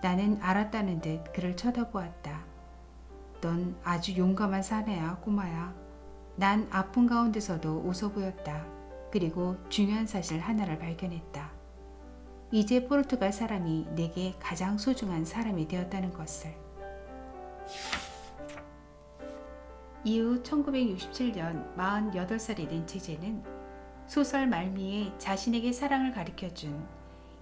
나는 알았다는 듯 그를 쳐다보았다. 넌 아주 용감한 사내야, 꼬마야. 난 아픈 가운데서도 웃어 보였다. 그리고 중요한 사실 하나를 발견했다. 이제 포르투갈 사람이 내게 가장 소중한 사람이 되었다는 것을. 이후 1967년 48살이 된 제제는 소설 말미에 자신에게 사랑을 가르쳐준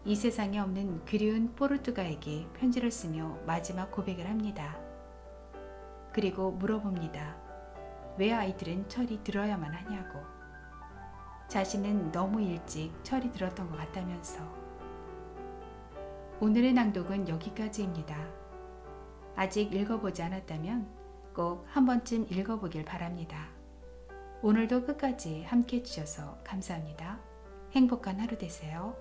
이 세상에 없는 그리운 포르투가에게 편지를 쓰며 마지막 고백을 합니다. 그리고 물어봅니다. 왜 아이들은 철이 들어야만 하냐고. 자신은 너무 일찍 철이 들었던 것 같다면서. 오늘의 낭독은 여기까지입니다. 아직 읽어보지 않았다면 꼭 한 번쯤 읽어보길 바랍니다. 오늘도 끝까지 함께 해주셔서 감사합니다. 행복한 하루 되세요.